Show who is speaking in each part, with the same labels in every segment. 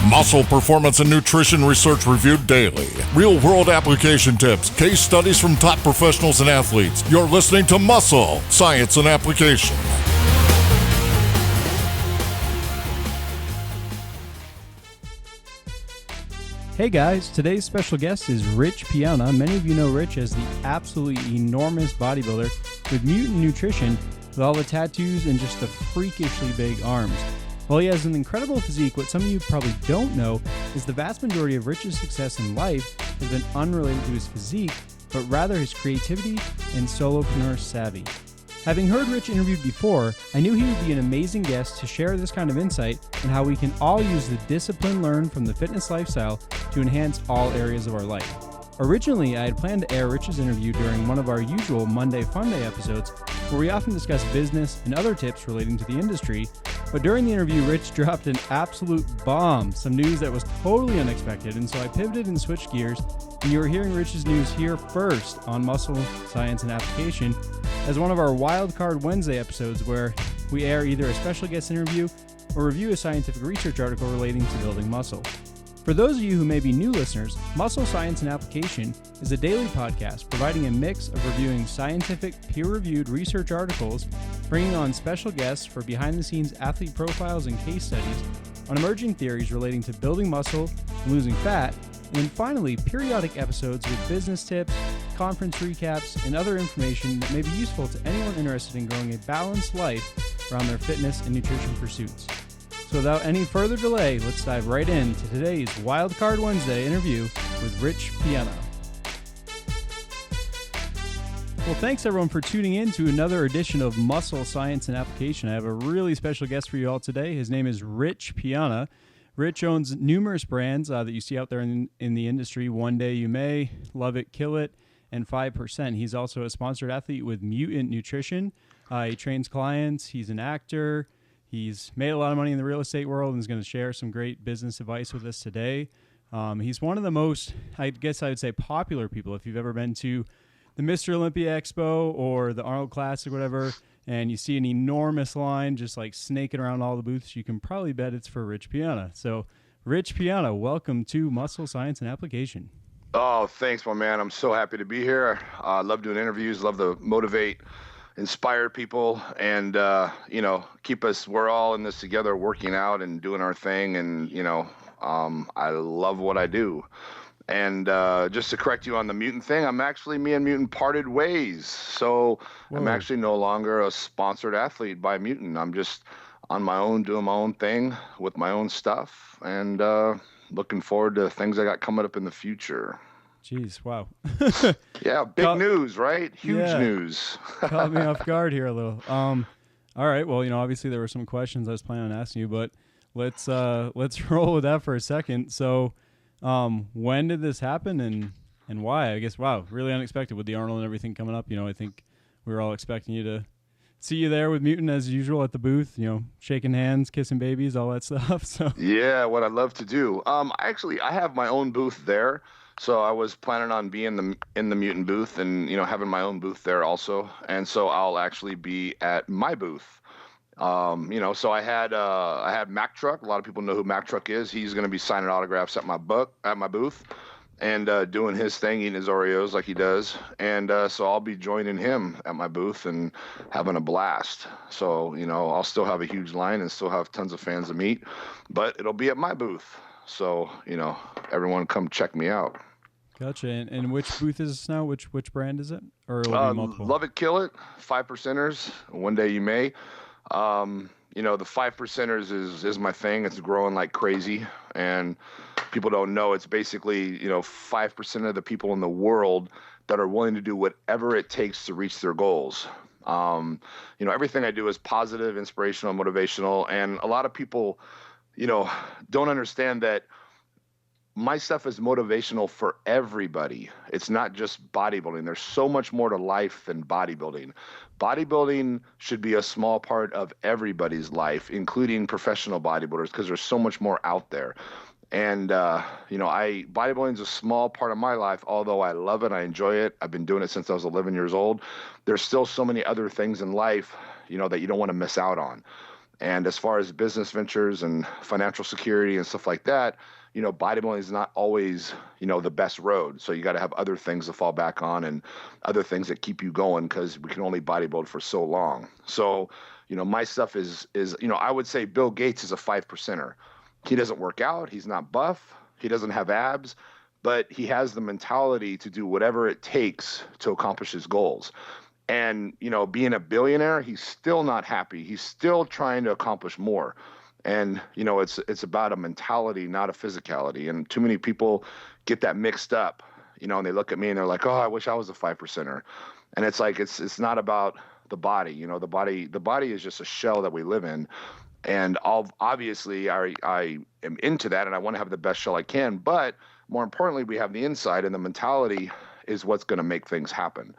Speaker 1: Muscle performance and nutrition research reviewed daily. Real-world application tips, case studies from top professionals and athletes. You're listening to Muscle, Science and Application.
Speaker 2: Hey guys, today's special guest is Rich Piana. Many of you know Rich as the absolutely enormous bodybuilder with Mutant Nutrition, with all the tattoos and just the freakishly big arms. While he has an incredible physique, what some of you probably don't know is the vast majority of Rich's success in life has been unrelated to his physique, but rather his creativity and solopreneur savvy. Having heard Rich interviewed before, I knew he would be an amazing guest to share this kind of insight and how we can all use the discipline learned from the fitness lifestyle to enhance all areas of our life. Originally, I had planned to air Rich's interview during one of our usual Monday Fun Day episodes, where we often discuss business and other tips relating to the industry, but during the interview, Rich dropped an absolute bomb, some news that was totally unexpected, and so I pivoted and switched gears, and you are hearing Rich's news here first on Muscle, Science, and Application as one of our Wildcard Wednesday episodes where we air either a special guest interview or review a scientific research article relating to building muscle. For those of you who may be new listeners, Muscle, Science, and Application is a daily podcast providing a mix of reviewing scientific, peer-reviewed research articles, bringing on special guests for behind-the-scenes athlete profiles and case studies on emerging theories relating to building muscle and losing fat, and then finally, periodic episodes with business tips, conference recaps, and other information that may be useful to anyone interested in growing a balanced life around their fitness and nutrition pursuits. So without any further delay, let's dive right into today's Wildcard Wednesday interview with Rich Piana. Well, thanks everyone for tuning in to another edition of Muscle, Science, and Application. I have a really special guest for you all today. His name is Rich Piana. Rich owns numerous brands that you see out there in the industry. One Day You May, Love It, Kill It, and 5%. He's also a sponsored athlete with Mutant Nutrition. He trains clients. He's an actor. He's made a lot of money in the real estate world and is going to share some great business advice with us today. He's one of the most, I guess I would say, popular people. If you've ever been to the Mr. Olympia Expo or the Arnold Classic, whatever, and you see an enormous line just like snaking around all the booths, you can probably bet it's for Rich Piana. So, Rich Piana, welcome to Muscle, Science, and Application.
Speaker 3: Oh, thanks, my man. I'm so happy to be here. I love doing interviews, love to motivate, inspire people, and, we're all in this together, working out and doing our thing. And, I love what I do. And just to correct you on the Mutant thing, me and Mutant parted ways. So Whoa. I'm actually no longer a sponsored athlete by Mutant. I'm just on my own, doing my own thing with my own stuff, and looking forward to things I got coming up in the future.
Speaker 2: Jeez, wow.
Speaker 3: Yeah, big news, right? Huge news.
Speaker 2: Caught me off guard here a little. All right, well, obviously there were some questions I was planning on asking you, but let's roll with that for a second. So, when did this happen and why? I guess, wow, really unexpected with the Arnold and everything coming up. I think we were all expecting you to see you there with Mutant as usual at the booth, shaking hands, kissing babies, all that stuff. So
Speaker 3: yeah, what I love to do. I have my own booth there. So I was planning on being in the Mutant booth and, having my own booth there also. And so I'll actually be at my booth. So I had Mac Truck. A lot of people know who Mac Truck is. He's going to be signing autographs at my booth and doing his thing, eating his Oreos like he does. And so I'll be joining him at my booth and having a blast. So, I'll still have a huge line and still have tons of fans to meet, but it'll be at my booth. So, everyone come check me out.
Speaker 2: Gotcha. And which booth is this now? Which brand is it? Or will be multiple?
Speaker 3: Love It, Kill It, 5%ers, One Day You May. The 5%ers is my thing. It's growing like crazy, and people don't know it's basically, 5% of the people in the world that are willing to do whatever it takes to reach their goals. Everything I do is positive, inspirational, motivational, and a lot of people, don't understand that my stuff is motivational for everybody. It's not just bodybuilding. There's so much more to life than bodybuilding. Bodybuilding should be a small part of everybody's life, including professional bodybuilders, because there's so much more out there. And, bodybuilding is a small part of my life, although I love it. I enjoy it. I've been doing it since I was 11 years old. There's still so many other things in life, that you don't want to miss out on. And as far as business ventures and financial security and stuff like that, bodybuilding is not always, the best road. So you got to have other things to fall back on and other things that keep you going because we can only bodybuild for so long. So, my stuff is, I would say Bill Gates is a 5%er. He doesn't work out. He's not buff. He doesn't have abs, but he has the mentality to do whatever it takes to accomplish his goals. And, being a billionaire, he's still not happy. He's still trying to accomplish more. And, it's about a mentality, not a physicality. And too many people get that mixed up, and they look at me and they're like, oh, I wish I was a 5%er. And it's like, it's not about the body, the body is just a shell that we live in. And obviously I am into that and I want to have the best shell I can. But more importantly, we have the inside, and the mentality is what's going to make things happen.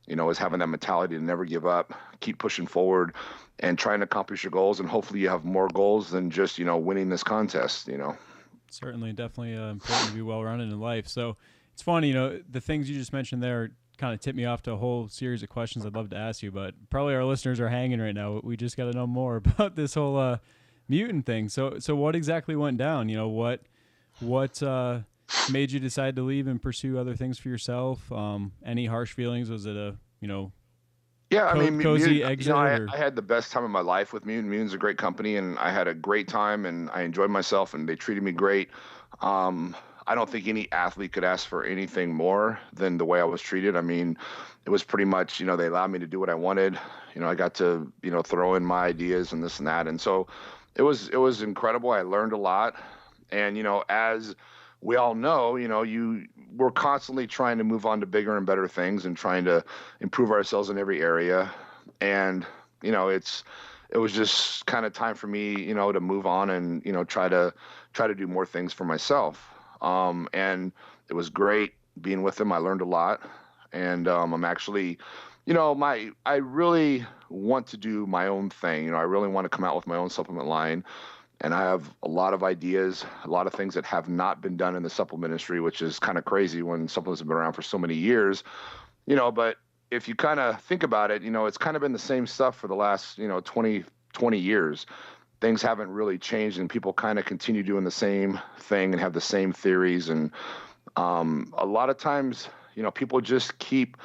Speaker 3: Is having that mentality to never give up, keep pushing forward and trying to accomplish your goals. And hopefully you have more goals than just, winning this contest,
Speaker 2: Certainly, definitely important to be well-rounded in life. So it's funny, the things you just mentioned there kind of tipped me off to a whole series of questions I'd love to ask you, but probably our listeners are hanging right now. We just got to know more about this whole mutant thing. So what exactly went down? What made you decide to leave and pursue other things for yourself? Any harsh feelings? Was it a,
Speaker 3: yeah, I mean,
Speaker 2: cozy exit?
Speaker 3: I had the best time of my life with Mutant. Mutant's a great company, and I had a great time, and I enjoyed myself, and they treated me great. I don't think any athlete could ask for anything more than the way I was treated. I mean, it was pretty much, they allowed me to do what I wanted. I got to, throw in my ideas and this and that. And so it was incredible. I learned a lot. And, as we all know, we're constantly trying to move on to bigger and better things and trying to improve ourselves in every area. And, it was just kind of time for me, to move on and, try to do more things for myself. And it was great being with them. I learned a lot, and I'm actually, I really want to do my own thing. I really want to come out with my own supplement line, and I have a lot of ideas, a lot of things that have not been done in the supplement industry, which is kind of crazy when supplements have been around for so many years, but if you kind of think about it, it's kind of been the same stuff for the last, 20 years. Things haven't really changed, and people kind of continue doing the same thing and have the same theories. And a lot of times, people just keep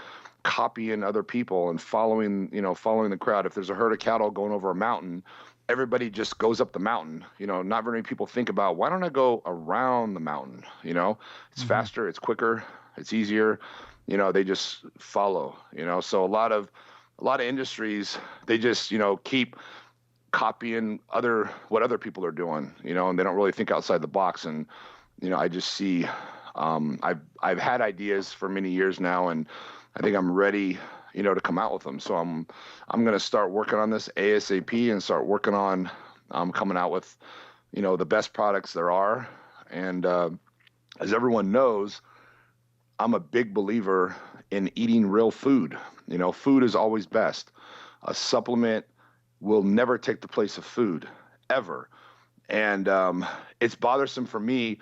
Speaker 3: copying other people and following the crowd. If there's a herd of cattle going over a mountain, everybody just goes up the mountain. Not very many people think about, why don't I go around the mountain? It's faster, it's quicker, it's easier. They just follow. So a lot of industries, they just keep copying what other people are doing, and they don't really think outside the box. And I just see I've had ideas for many years now, and I think I'm ready to come out with them. So I'm going to start working on this ASAP and start working on coming out with the best products there are. And as everyone knows, I'm a big believer in eating real food. Food is always best. A supplement will never take the place of food, ever. And it's bothersome for me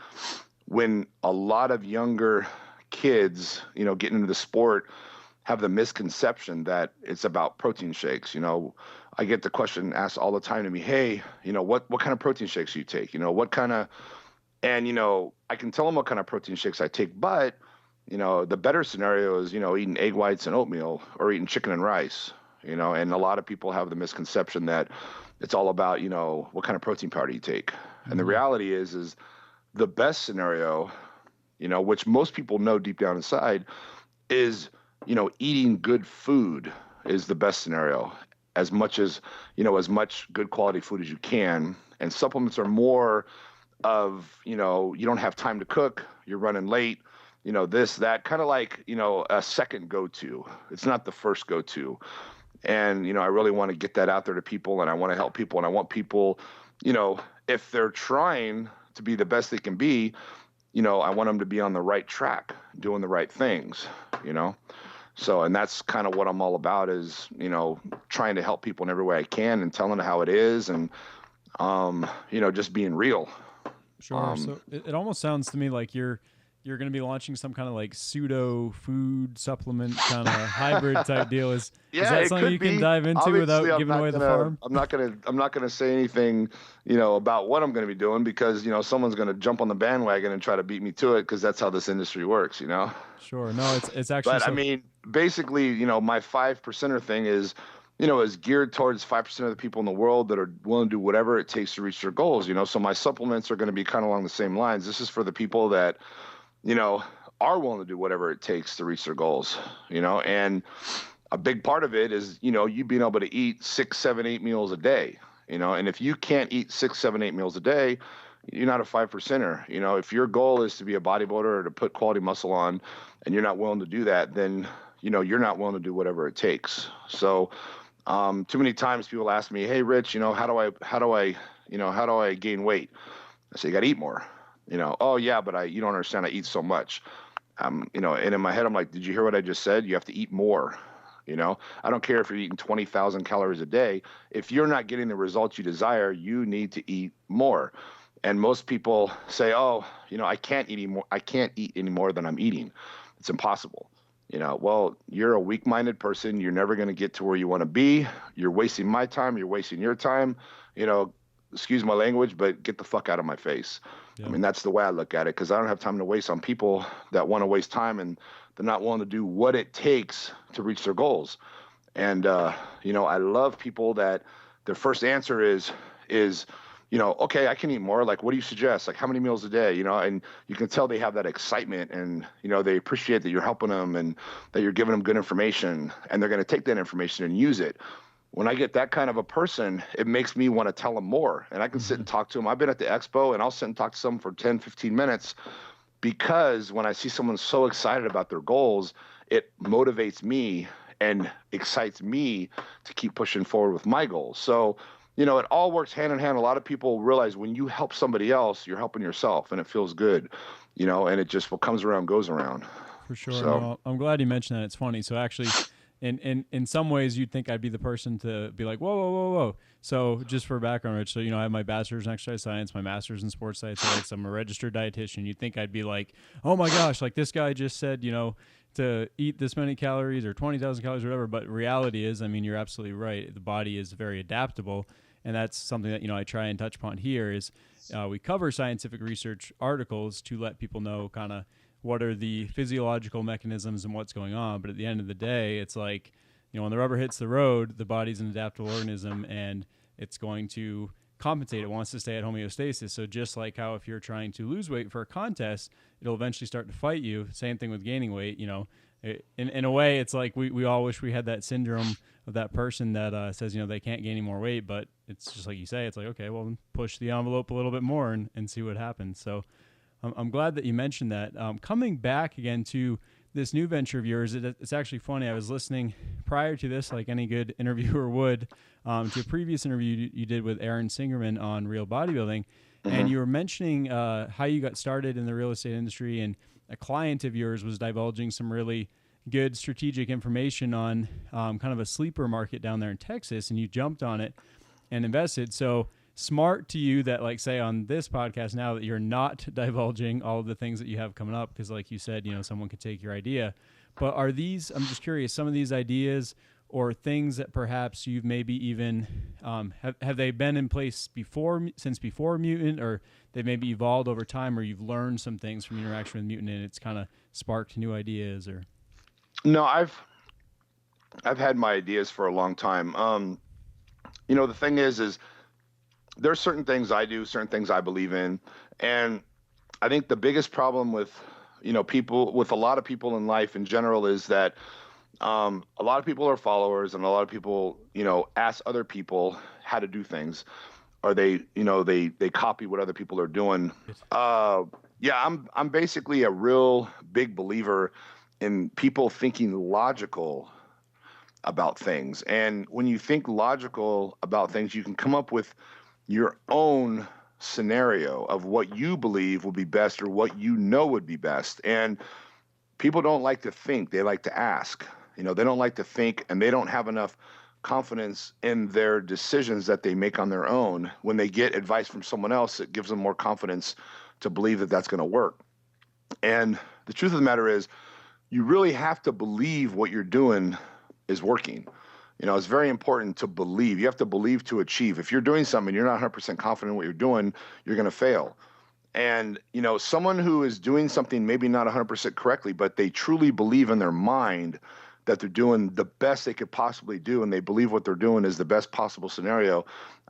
Speaker 3: when a lot of younger kids, getting into the sport, have the misconception that it's about protein shakes. I get the question asked all the time to me, hey, what kind of protein shakes do you take? What kind of, and, I can tell them what kind of protein shakes I take, but, the better scenario is, eating egg whites and oatmeal or eating chicken and rice. And a lot of people have the misconception that it's all about, what kind of protein powder you take. And the reality is the best scenario, which most people know deep down inside, is, eating good food is the best scenario, as much good quality food as you can. And supplements are more of, you don't have time to cook, you're running late, this, that, kind of like, a second go-to. It's not the first go-to. And, I really want to get that out there to people, and I want to help people, and I want people, if they're trying to be the best they can be, I want them to be on the right track, doing the right things, So, and that's kind of what I'm all about is, trying to help people in every way I can and telling them how it is and, just being real.
Speaker 2: Sure. So it almost sounds to me like you're you're going to be launching some kind of like pseudo food supplement kind of hybrid type deal. Is that something you can dive into without giving away the farm?
Speaker 3: I'm not gonna say anything, about what I'm gonna be doing, because someone's gonna jump on the bandwagon and try to beat me to it, because that's how this industry works.
Speaker 2: Sure. No, it's actually.
Speaker 3: But I mean, basically, my 5%er thing is geared towards 5% of the people in the world that are willing to do whatever it takes to reach their goals. So my supplements are going to be kind of along the same lines. This is for the people that are willing to do whatever it takes to reach their goals, and a big part of it is, you being able to eat 6, 7, 8 meals a day, and if you can't eat 6, 7, 8 meals a day, you're not a 5%er. If your goal is to be a bodybuilder or to put quality muscle on, and you're not willing to do that, then, you're not willing to do whatever it takes. So, too many times people ask me, "Hey, Rich, how do I gain weight?" I say, "You got to eat more." "Oh yeah, but you don't understand. I eat so much." And in my head, I'm like, "Did you hear what I just said? You have to eat more." I don't care if you're eating 20,000 calories a day. If you're not getting the results you desire, you need to eat more. And most people say, "Oh, I can't eat anymore. I can't eat any more than I'm eating. It's impossible." Well, you're a weak-minded person. You're never going to get to where you want to be. You're wasting my time. You're wasting your time. Excuse my language, but get the fuck out of my face. Yeah. I mean, that's the way I look at it, because I don't have time to waste on people that want to waste time and they're not willing to do what it takes to reach their goals. And, I love people that their first answer is, "Okay, I can eat more. Like, what do you suggest? Like, how many meals a day?" And you can tell they have that excitement, and, they appreciate that you're helping them and that you're giving them good information, and they're going to take that information and use it. When I get that kind of a person, it makes me want to tell them more, and I can sit and talk to them. I've been at the expo, and I'll sit and talk to someone for 10, 15 minutes, because when I see someone so excited about their goals, it motivates me and excites me to keep pushing forward with my goals. So, it all works hand in hand. A lot of people realize when you help somebody else, you're helping yourself, and it feels good, and it just what comes around goes around.
Speaker 2: For sure. So, no, I'm glad you mentioned that. It's funny. So actually, in some ways, you'd think I'd be the person to be like, whoa. So just for background, Rich, so, I have my bachelor's in exercise science, my master's in sports science. I'm a registered dietitian. You'd think I'd be like, oh my gosh, like this guy just said, to eat this many calories or 20,000 calories or whatever. But reality is, I mean, you're absolutely right. The body is very adaptable. And that's something that, I try and touch upon here is we cover scientific research articles to let people know kind of what are the physiological mechanisms and what's going on. But at the end of the day, it's like, when the rubber hits the road, the body's an adaptable organism and it's going to compensate. It wants to stay at homeostasis. So just like how if you're trying to lose weight for a contest, it'll eventually start to fight you. Same thing with gaining weight. In a way, it's like we all wish we had that syndrome of that person that says, they can't gain any more weight. But it's just like you say, it's like, okay, well, push the envelope a little bit more and see what happens. So I'm glad that you mentioned that. Coming back again to this new venture of yours, it's actually funny. I was listening prior to this, like any good interviewer would, to a previous interview you did with Aaron Singerman on Real Bodybuilding. Mm-hmm. And you were mentioning how you got started in the real estate industry, and a client of yours was divulging some really good strategic information on kind of a sleeper market down there in Texas, and you jumped on it and invested. So smart to you that, like, say on this podcast now that you're not divulging all of the things that you have coming up, because like you said, someone could take your idea. But are these, I'm just curious, some of these ideas or things that perhaps you've maybe even, have they been in place since before Mutant, or they maybe evolved over time, or you've learned some things from interaction with Mutant and it's kind of sparked new ideas? Or
Speaker 3: No, I've had my ideas for a long time. The thing is there's certain things I do, certain things I believe in. And I think the biggest problem with, with a lot of people in life in general is that a lot of people are followers, and a lot of people, ask other people how to do things, or they copy what other people are doing. I'm basically a real big believer in people thinking logical about things. And when you think logical about things, you can come up with your own scenario of what you believe would be best, or what would be best. And people don't like to think, they like to ask. They don't like to think, and they don't have enough confidence in their decisions that they make on their own. When they get advice from someone else, it gives them more confidence to believe that that's going to work. And the truth of the matter is, you really have to believe what you're doing is working. It's very important to believe. You have to believe to achieve. If you're doing something and you're not 100% confident in what you're doing, you're going to fail. And, someone who is doing something maybe not 100% correctly, but they truly believe in their mind that they're doing the best they could possibly do, and they believe what they're doing is the best possible scenario,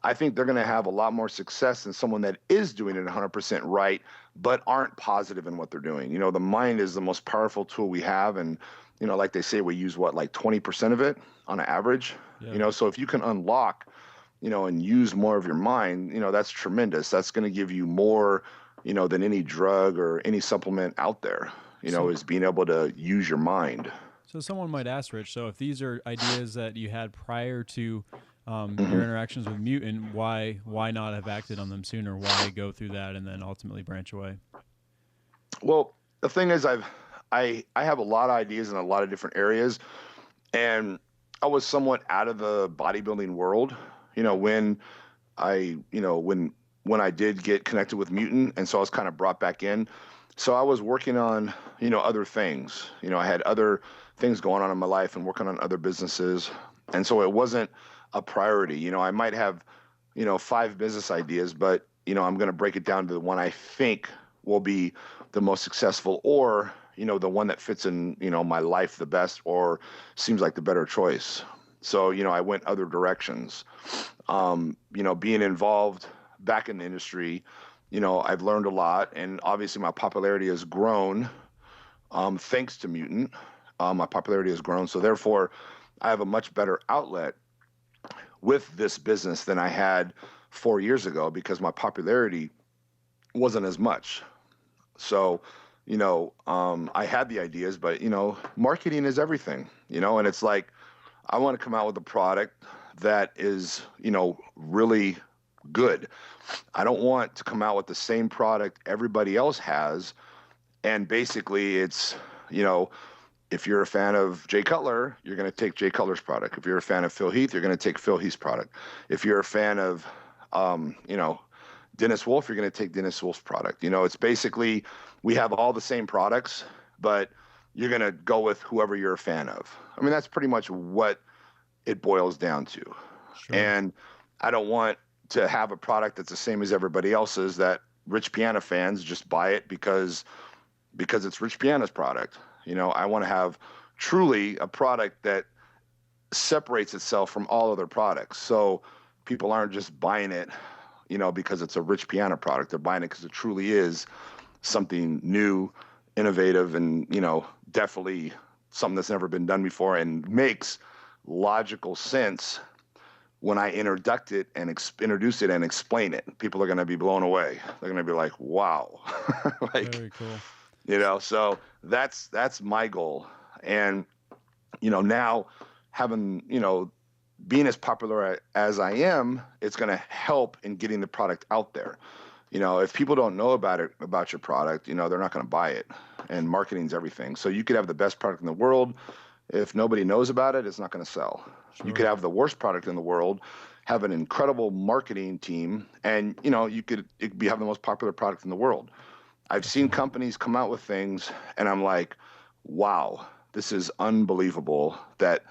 Speaker 3: I think they're going to have a lot more success than someone that is doing it 100% right, but aren't positive in what they're doing. The mind is the most powerful tool we have. And, like they say, we use like 20% of it on average.
Speaker 2: Yeah.
Speaker 3: So if you can unlock, and use more of your mind, that's tremendous. That's going to give you more, than any drug or any supplement out there, is being able to use your mind.
Speaker 2: So someone might ask, Rich, so if these are ideas that you had prior to
Speaker 3: Mm-hmm.
Speaker 2: your interactions with Mutant, why not have acted on them sooner? Why go through that and then ultimately branch away?
Speaker 3: Well, the thing is, I have a lot of ideas in a lot of different areas, and I was somewhat out of the bodybuilding world, when when I did get connected with Mutant, and so I was kind of brought back in. So I was working on, other things. I had other things going on in my life and working on other businesses. And so it wasn't a priority. I might have, 5 business ideas, but, I'm going to break it down to the one I think will be the most successful, or, the one that fits in, my life the best, or seems like the better choice. So, I went other directions. Being involved back in the industry, I've learned a lot, and obviously my popularity has grown thanks to Mutant. My popularity has grown, so therefore I have a much better outlet with this business than I had 4 years ago, because my popularity wasn't as much. So, I had the ideas, but, marketing is everything, and it's like, I want to come out with a product that is, really good. I don't want to come out with the same product everybody else has. And basically it's, if you're a fan of Jay Cutler, you're going to take Jay Cutler's product. If you're a fan of Phil Heath, you're going to take Phil Heath's product. If you're a fan of, Dennis Wolf, you're going to take Dennis Wolf's product. It's basically, we have all the same products, but you're going to go with whoever you're a fan of. I mean, that's pretty much what it boils down to.
Speaker 2: Sure.
Speaker 3: And I don't want to have a product that's the same as everybody else's, that Rich Piana fans just buy it because it's Rich Piana's product. I want to have truly a product that separates itself from all other products. So people aren't just buying it, because it's a Rich Piana product. They're buying it because it truly is something new, innovative, and, definitely something that's never been done before, and makes logical sense when I introduce it and introduce it and explain it. People are going to be blown away. They're going to be like, wow.
Speaker 2: Very cool.
Speaker 3: So that's my goal. And, now having, being as popular as I am, it's going to help in getting the product out there. If people don't know about your product, they're not going to buy it. And marketing's everything. So you could have the best product in the world. If nobody knows about it, it's not going to sell.
Speaker 2: Sure.
Speaker 3: You could have the worst product in the world, have an incredible marketing team, and it could have the most popular product in the world. I've seen companies come out with things, and I'm like, wow, this is unbelievable that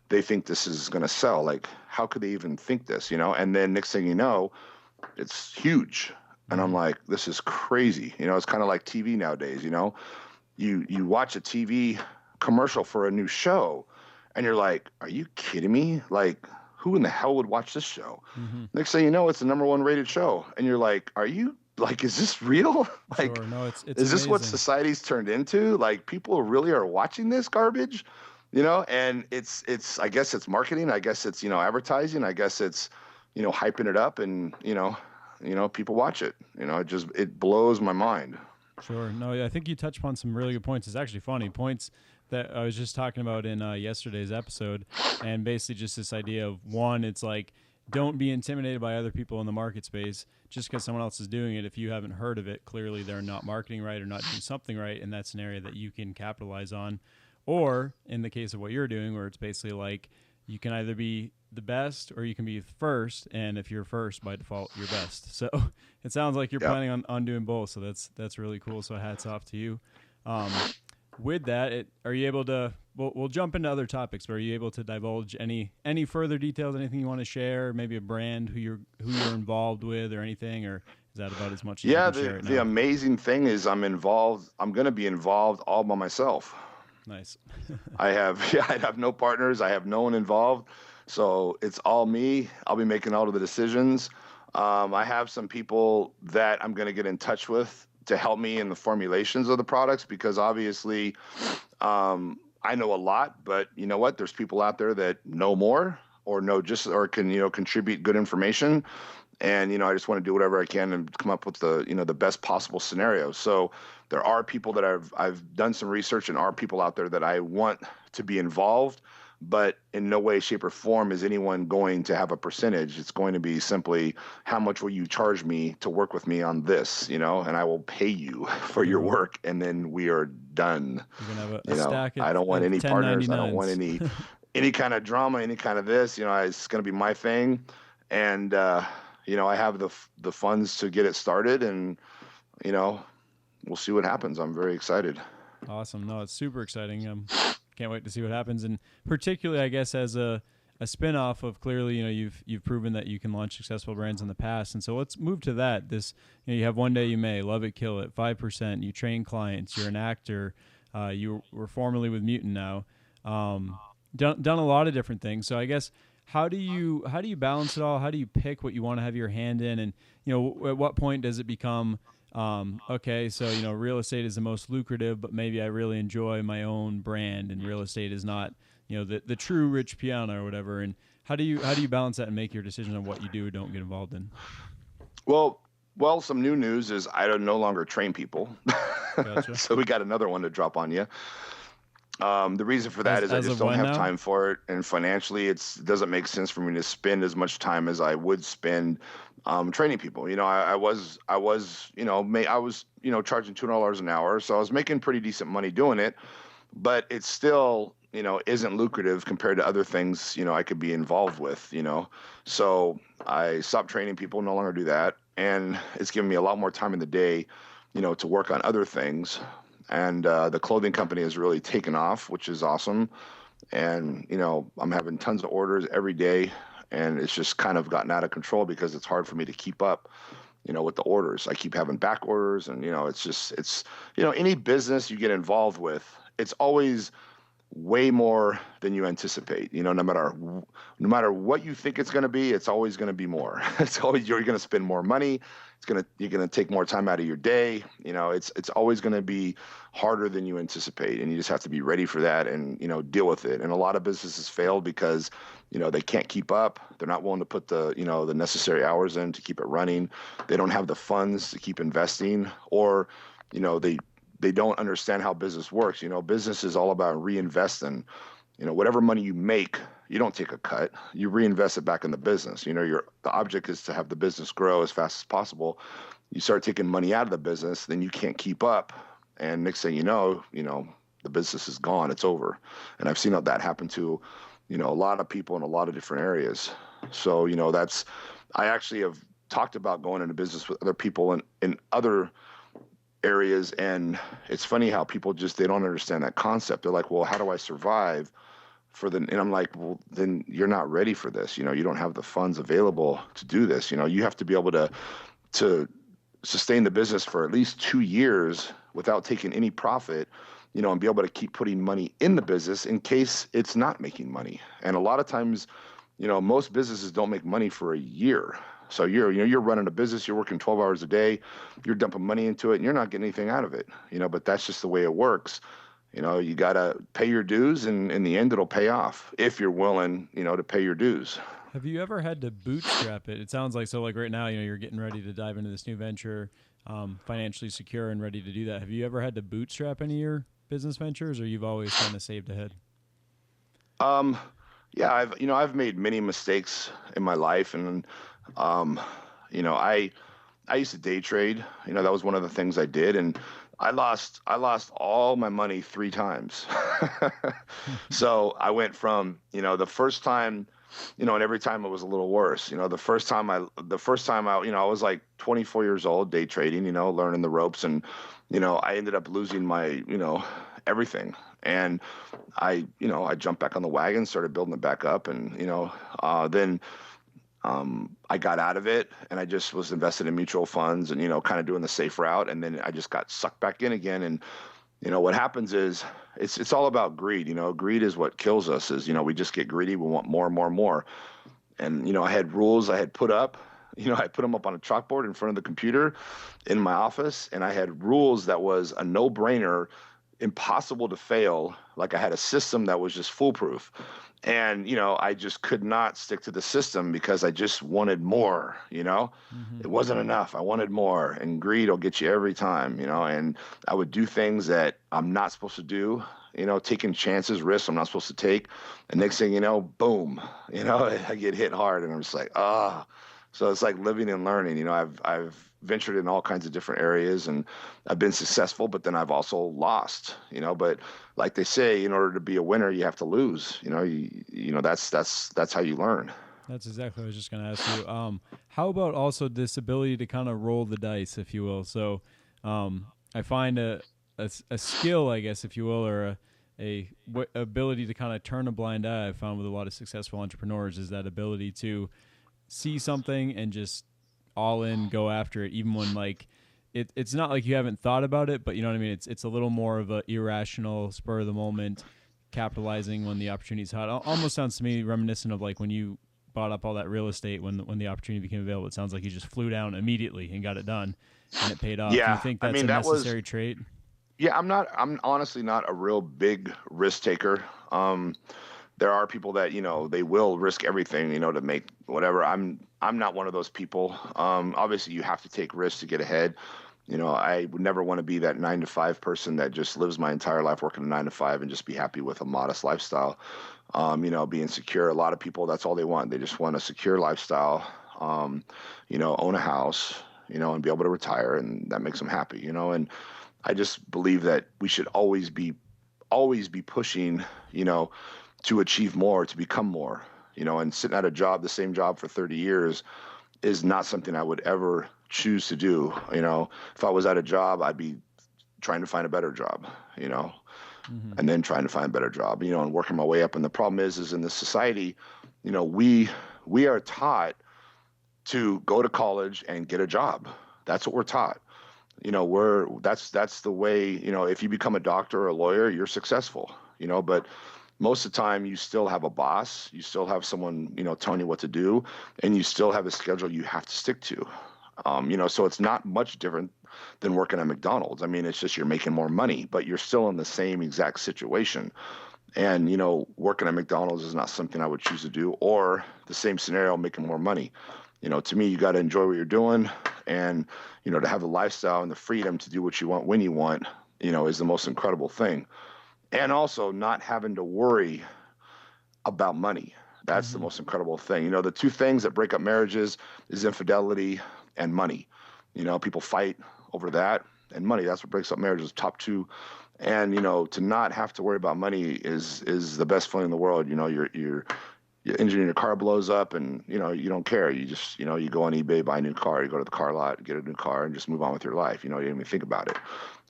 Speaker 3: they think this is going to sell. Like, how could they even think this? And then next thing you know, it's huge. And I'm like, this is crazy. It's kind of like TV nowadays. You watch a TV commercial for a new show, and you're like, are you kidding me? Like, who in the hell would watch this show? Mm-hmm. Next thing you know, it's the #1 rated show, and you're like, is this real? Like,
Speaker 2: sure. No, it's
Speaker 3: is this what society's turned into? Like, people really are watching this garbage, and it's I guess it's marketing, I guess it's advertising, I guess it's hyping it up, and people watch it. It blows my mind.
Speaker 2: Sure. No, I think you touched upon some really good points. It's actually funny points that I was just talking about in yesterday's episode, and basically just this idea of, one, it's like, don't be intimidated by other people in the market space just because someone else is doing it. If you haven't heard of it, clearly they're not marketing right or not doing something right, and that's an area that you can capitalize on. Or in the case of what you're doing, where it's basically like, you can either be the best or you can be first, and if you're first, by default, you're best. So it sounds like you're planning on doing both, so that's really cool. So hats off to you. Um, with that, are you able to? We'll jump into other topics, but are you able to divulge any further details? Anything you want to share? Maybe a brand who you're involved with, or anything, or is that about as much as you
Speaker 3: Yeah,
Speaker 2: can share right
Speaker 3: the
Speaker 2: now?
Speaker 3: amazing thing is I'm involved. I'm going to be involved all by myself.
Speaker 2: Nice.
Speaker 3: I have yeah, I have no partners. I have no one involved. So it's all me. I'll be making all of the decisions. I have some people that I'm going to get in touch with to help me in the formulations of the products because obviously I know a lot, but you know what? There's people out there that know more or know just or can contribute good information. And I just want to do whatever I can and come up with the best possible scenario. So there are people that I've done some research and are people out there that I want to be involved, but in no way, shape, or form is anyone going to have a percentage. It's going to be simply how much will you charge me to work with me on this, and I will pay you for your work, and then we are done.
Speaker 2: You're gonna have a stack
Speaker 3: I don't want
Speaker 2: of
Speaker 3: any partners. I don't want
Speaker 2: 1099s.
Speaker 3: any kind of drama, any kind of this. It's going to be my thing, and I have the funds to get it started, and we'll see what happens. I'm very excited.
Speaker 2: Awesome. No, it's super exciting. Can't wait to see what happens, and particularly, I guess, as a spinoff of clearly, you've proven that you can launch successful brands in the past, and so let's move to that. This, you have One Day You May, Love It, Kill It, 5%. You train clients. You're an actor. You were formerly with Mutant now. Done a lot of different things. So I guess how do you balance it all? How do you pick what you want to have your hand in, and at what point does it become okay, so real estate is the most lucrative, but maybe I really enjoy my own brand, and real estate is not the true Rich Piana or whatever. And how do you balance that and make your decision on what you do or don't get involved in?
Speaker 3: Well, some new news is I don't no longer train people.
Speaker 2: Gotcha.
Speaker 3: So we got another one to drop on you. The reason for that is I just don't have time for it, and financially, it doesn't make sense for me to spend as much time as I would spend training people. I was charging $200 an hour, so I was making pretty decent money doing it, but it's still isn't lucrative compared to other things I could be involved with. So I stopped training people, no longer do that, and it's given me a lot more time in the day, to work on other things. And the clothing company has really taken off, which is awesome. And, I'm having tons of orders every day, and it's just kind of gotten out of control because it's hard for me to keep up, with the orders. I keep having back orders, and, it's any business you get involved with, it's always way more than you anticipate. No matter what you think it's going to be, it's always going to be more. It's always, you're going to spend more money. You're going to take more time out of your day. It's always going to be harder than you anticipate, and you just have to be ready for that and deal with it. And a lot of businesses fail because they can't keep up. They're not willing to put the the necessary hours in to keep it running. They don't have the funds to keep investing, or they don't understand how business works. Business is all about reinvesting. Whatever money you make, you don't take a cut. You reinvest it back in the business. The object is to have the business grow as fast as possible. You start taking money out of the business, then you can't keep up. And next thing you know, the business is gone. It's over. And I've seen that happen to, a lot of people in a lot of different areas. So, I actually have talked about going into business with other people in other areas, and it's funny how people they don't understand that concept. They're like, well, how do I survive and I'm like, well, then you're not ready for this. You don't have the funds available to do this. You have to be able to sustain the business for at least 2 years without taking any profit, and be able to keep putting money in the business in case it's not making money. And a lot of times, most businesses don't make money for a year. So you're running a business, you're working 12 hours a day, you're dumping money into it, and you're not getting anything out of it. But that's just the way it works. You got to pay your dues, and in the end, it'll pay off if you're willing, to pay your dues.
Speaker 2: Have you ever had to bootstrap it? It sounds like so. Like right now, you're getting ready to dive into this new venture, financially secure and ready to do that. Have you ever had to bootstrap any of your business ventures, or you've always kind of saved ahead?
Speaker 3: Yeah, I've made many mistakes in my life, and I used to day trade. That was one of the things I did, and I lost all my money 3 times. So I went from, the first time and every time it was a little worse. The first time I, I was like 24 years old, day trading, learning the ropes, and I ended up losing my, everything. And I jumped back on the wagon, started building it back up, and then I got out of it, and I just was invested in mutual funds and kind of doing the safe route, and then I just got sucked back in again. And what happens is it's all about greed. Greed is what kills us. Is we just get greedy. We want more and more and more. And I had rules I had put up. I put them up on a chalkboard in front of the computer in my office, and I had rules that was a no-brainer, impossible to fail. Like I had a system that was just foolproof. And, I just could not stick to the system because I just wanted more,
Speaker 2: Mm-hmm.
Speaker 3: It wasn't enough. I wanted more, and greed will get you every time, and I would do things that I'm not supposed to do, taking chances, risks I'm not supposed to take. And next thing you know, boom, I get hit hard, and I'm just like, ah. So it's like living and learning. I've ventured in all kinds of different areas, and I've been successful, but then I've also lost. But like they say, in order to be a winner, you have to lose. That's how you learn.
Speaker 2: That's exactly what I was just going to ask you. How about also this ability to kind of roll the dice, if you will? So I find a skill, I guess, if you will, or ability to kind of turn a blind eye. I found with a lot of successful entrepreneurs is that ability to see something and just all in, go after it, even when like it's not like you haven't thought about it, but you know what I mean? It's a little more of a irrational, spur of the moment, capitalizing when the opportunity's hot. Almost sounds to me reminiscent of like when you bought up all that real estate when the opportunity became available. It sounds like you just flew down immediately and got it done, and it paid off.
Speaker 3: Yeah,
Speaker 2: Do you think that's a necessary trait?
Speaker 3: Yeah, I'm honestly not a real big risk taker. There are people that, they will risk everything, to make whatever. I'm not one of those people. Obviously you have to take risks to get ahead. I would never want to be that 9 to 5 person that just lives my entire life working a 9 to 5 and just be happy with a modest lifestyle. Being secure. A lot of people, that's all they want. They just want a secure lifestyle, own a house, and be able to retire, and that makes them happy, and I just believe that we should always be pushing, to achieve more, to become more, and sitting at a job, the same job for 30 years is not something I would ever choose to do. If I was at a job, I'd be trying to find a better job,
Speaker 2: Mm-hmm.
Speaker 3: and then trying to find a better job, and working my way up. And the problem is in this society, we are taught to go to college and get a job. That's what we're taught. That's the way, if you become a doctor or a lawyer, you're successful, but most of the time you still have a boss, you still have someone, telling you what to do, and you still have a schedule you have to stick to. So it's not much different than working at McDonald's. I mean, it's just you're making more money, but you're still in the same exact situation. And, working at McDonald's is not something I would choose to do, or the same scenario, making more money. To me, you got to enjoy what you're doing, and, to have the lifestyle and the freedom to do what you want when you want, is the most incredible thing. And also not having to worry about money. That's the most incredible thing. The two things that break up marriages is infidelity and money. People fight over that, and money. That's what breaks up marriages, top two. And, to not have to worry about money is the best feeling in the world. Your engine in your car blows up, and, you don't care. You just, you go on eBay, buy a new car, you go to the car lot, get a new car, and just move on with your life. You don't even think about it.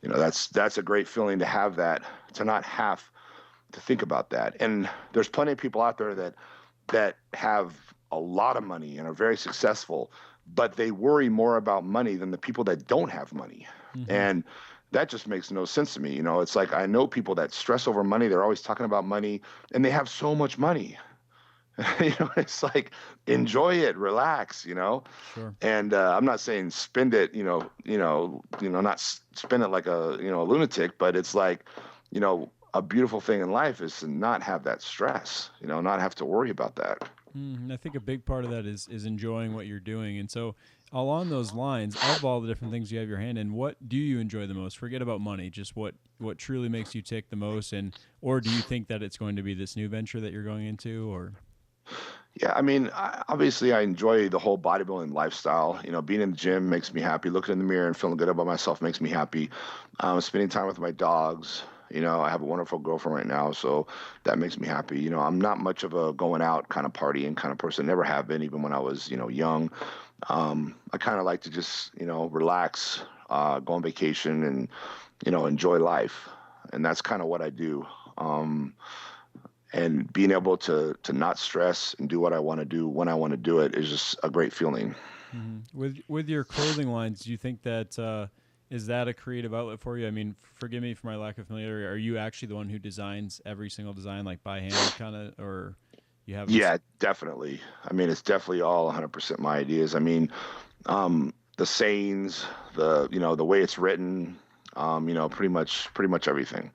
Speaker 3: That's a great feeling to have that, to not have to think about that. And there's plenty of people out there that have a lot of money and are very successful, but they worry more about money than the people that don't have money. Mm-hmm. And that just makes no sense to me. It's like, I know people that stress over money. They're always talking about money, and they have so much money. It's like, enjoy it, relax,
Speaker 2: Sure.
Speaker 3: And I'm not saying spend it, not spend it like a lunatic, but it's like, a beautiful thing in life is to not have that stress, not have to worry about that.
Speaker 2: I think a big part of that is enjoying what you're doing. And so along those lines, of all the different things you have your hand in, what do you enjoy the most? Forget about money, just what truly makes you tick the most, or do you think that it's going to be this new venture that you're going into, or?
Speaker 3: Yeah, I mean, obviously I enjoy the whole bodybuilding lifestyle. Being in the gym makes me happy. Looking in the mirror and feeling good about myself makes me happy. Spending time with my dogs, I have a wonderful girlfriend right now, so that makes me happy. I'm not much of a going out kind of partying kind of person. Never have been, even when I was, young. I kind of like to just, relax, go on vacation and, enjoy life. And that's kind of what I do. And being able to not stress and do what I want to do when I want to do it is just a great feeling.
Speaker 2: With your clothing lines, do you think that is that a creative outlet for you? I mean, forgive me for my lack of familiarity. Are you actually the one who designs every single design, like by hand, kind of, or you have?
Speaker 3: Yeah, definitely. I mean, it's definitely all 100% my ideas. I mean, the sayings, the way it's written, pretty much everything.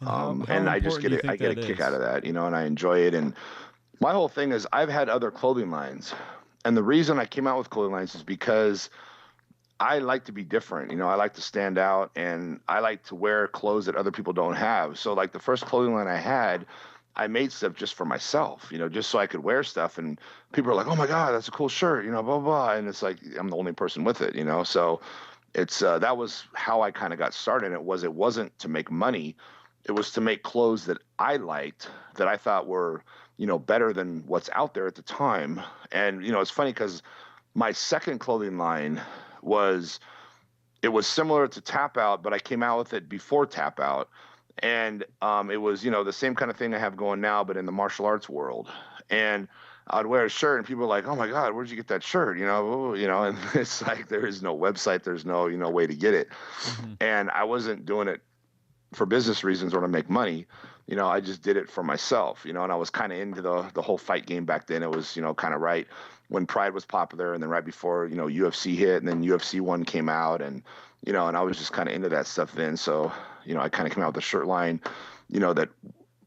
Speaker 2: And how
Speaker 3: And I just
Speaker 2: important do you
Speaker 3: I
Speaker 2: think
Speaker 3: get a
Speaker 2: that
Speaker 3: kick out
Speaker 2: is?
Speaker 3: of that, and I enjoy it. And my whole thing is I've had other clothing lines. And the reason I came out with clothing lines is because I like to be different. I like to stand out and I like to wear clothes that other people don't have. So like the first clothing line I had, I made stuff just for myself, just so I could wear stuff. And people are like, "Oh my God, that's a cool shirt," blah, blah, blah. And it's like, I'm the only person with it, So it's, that was how I kind of got started. It wasn't to make money. It was to make clothes that I liked, that I thought were, better than what's out there at the time. And, it's funny because my second clothing line was it was similar to Tap Out, but I came out with it before Tap Out. And it was, the same kind of thing I have going now, but in the martial arts world. And I'd wear a shirt and people were like, "Oh my God, where'd you get that shirt?" And it's like, there is no website, there's no, way to get it.
Speaker 2: Mm-hmm.
Speaker 3: And I wasn't doing it for business reasons or to make money. I just did it for myself, and I was kind of into the whole fight game back then. It was, kind of right when Pride was popular, and then right before, UFC hit, and then UFC 1 came out, and, and I was just kind of into that stuff then. So, I kind of came out with a shirt line, that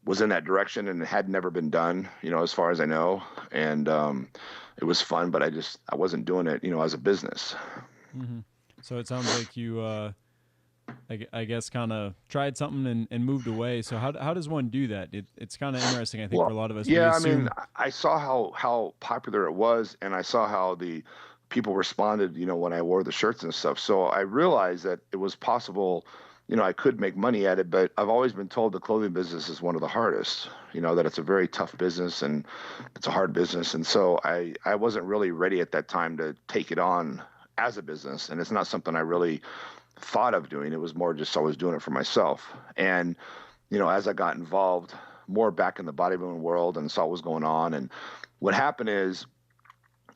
Speaker 3: was in that direction and it had never been done, as far as I know. And it was fun, but I wasn't doing it, as a business.
Speaker 2: Mm-hmm. So it sounds like you, I guess, kind of tried something and moved away. So how does one do that? It's kind of interesting, I think, for
Speaker 3: Well,
Speaker 2: a lot of us. We
Speaker 3: yeah, I mean,
Speaker 2: assume.
Speaker 3: I saw how popular it was, and I saw how the people responded, when I wore the shirts and stuff. So I realized that it was possible, I could make money at it, but I've always been told the clothing business is one of the hardest, that it's a very tough business and it's a hard business. And so I wasn't really ready at that time to take it on as a business. And it's not something I really thought of doing. It was more just I was doing it for myself. And, as I got involved more back in the bodybuilding world and saw what was going on, and what happened is,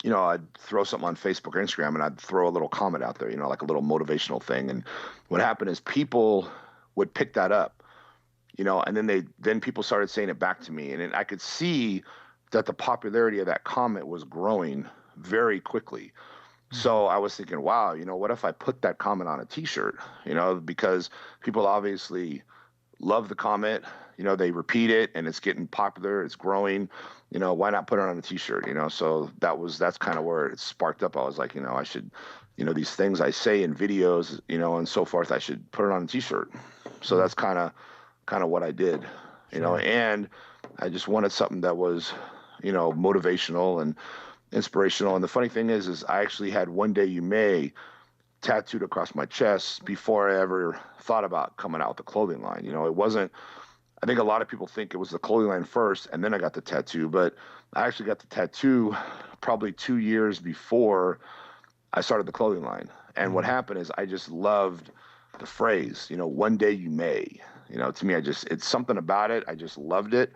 Speaker 3: I'd throw something on Facebook or Instagram and I'd throw a little comment out there, like a little motivational thing. And what happened is people would pick that up, and then people started saying it back to me. And I could see that the popularity of that comment was growing very quickly. So I was thinking, wow, what if I put that comment on a t-shirt, because people obviously love the comment, they repeat it and it's getting popular, it's growing, why not put it on a t-shirt, so that's kind of where it sparked up. I was like, I should, these things I say in videos, and so forth, I should put it on a t-shirt. So that's kind of what I did,
Speaker 2: Sure.
Speaker 3: and I just wanted something that was, motivational and inspirational. And the funny thing is I actually had "One Day You May" tattooed across my chest before I ever thought about coming out with the clothing line. It wasn't, I think a lot of people think it was the clothing line first and then I got the tattoo, but I actually got the tattoo probably 2 years before I started the clothing line. And what happened is I just loved the phrase, "One day you may." To me, it's something about it. I just loved it.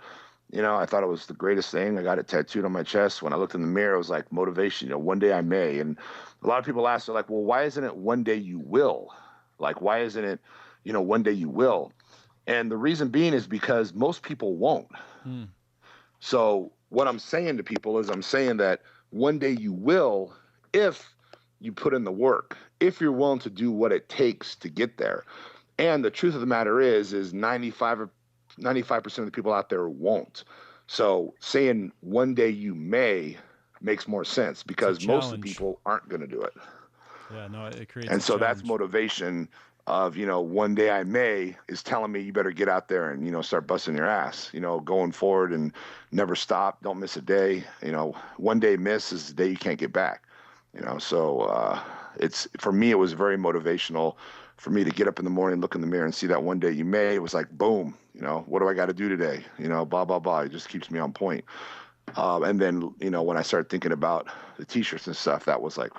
Speaker 3: I thought it was the greatest thing. I got it tattooed on my chest. When I looked in the mirror, it was like motivation, "One day I may." And a lot of people ask, they're like, "Well, why isn't it one day you will? Like, why isn't it, one day you will?" And the reason being is because most people won't.
Speaker 2: Mm.
Speaker 3: So what I'm saying to people is I'm saying that one day you will if you put in the work, if you're willing to do what it takes to get there. And the truth of the matter is 95% of the people out there won't. So saying "one day you may" makes more sense because most of the
Speaker 2: Challenge.
Speaker 3: people aren't going to do it.
Speaker 2: Yeah, no, it creates
Speaker 3: And
Speaker 2: a
Speaker 3: so that's
Speaker 2: challenge.
Speaker 3: motivation of, "One day I may" is telling me you better get out there and, start busting your ass, going forward and never stop. Don't miss a day. One day miss is the day you can't get back, so it's, for me, it was very motivational for me to get up in the morning, look in the mirror and see that one day you may, it was like, boom, what do I got to do today? Blah, blah, blah. It just keeps me on point. And then, when I started thinking about the t-shirts and stuff, that was like,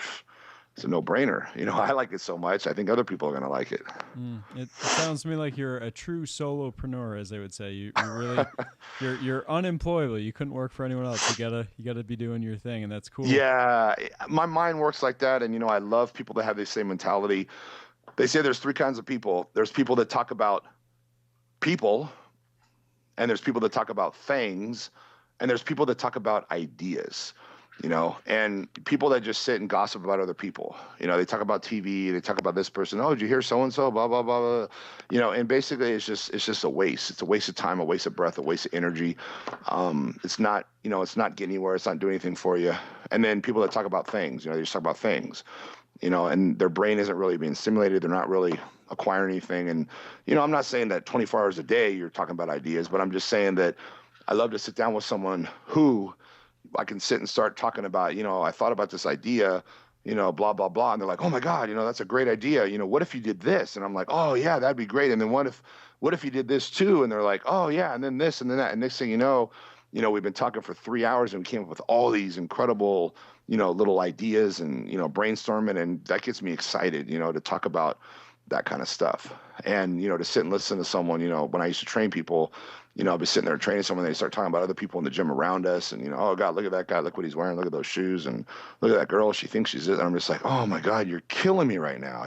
Speaker 3: it's a no-brainer. I like it so much. I think other people are going to like it.
Speaker 2: It sounds to me like you're a true solopreneur, as they would say. You really, you're unemployable. You couldn't work for anyone else. You gotta be doing your thing, and that's cool.
Speaker 3: Yeah, my mind works like that. And, I love people that have the same mentality. They say there's three kinds of people. There's people that talk about people, and there's people that talk about things, and there's people that talk about ideas. And people that just sit and gossip about other people. They talk about TV, they talk about this person. Oh, did you hear so-and-so, blah, blah, blah, blah. And basically it's just a waste. It's a waste of time, a waste of breath, a waste of energy. It's not getting anywhere. It's not doing anything for you. And then people that talk about things, they just talk about things, and their brain isn't really being stimulated. They're not really acquiring anything. And, I'm not saying that 24 hours a day you're talking about ideas, but I'm just saying that I love to sit down with someone who I can sit and start talking about, I thought about this idea, blah, blah, blah. And they're like, oh my God, that's a great idea. What if you did this? And I'm like, oh yeah, that'd be great. And then what if you did this too? And they're like, oh yeah. And then this and then that. And next thing we've been talking for 3 hours and we came up with all these incredible, little ideas and, brainstorming. And that gets me excited, to talk about that kind of stuff. And, to sit and listen to someone, when I used to train people, I'll be sitting there training someone, they start talking about other people in the gym around us and, oh God, look at that guy, look what he's wearing, look at those shoes, and look at that girl, she thinks she's it. And I'm just like, oh my God, you're killing me right now,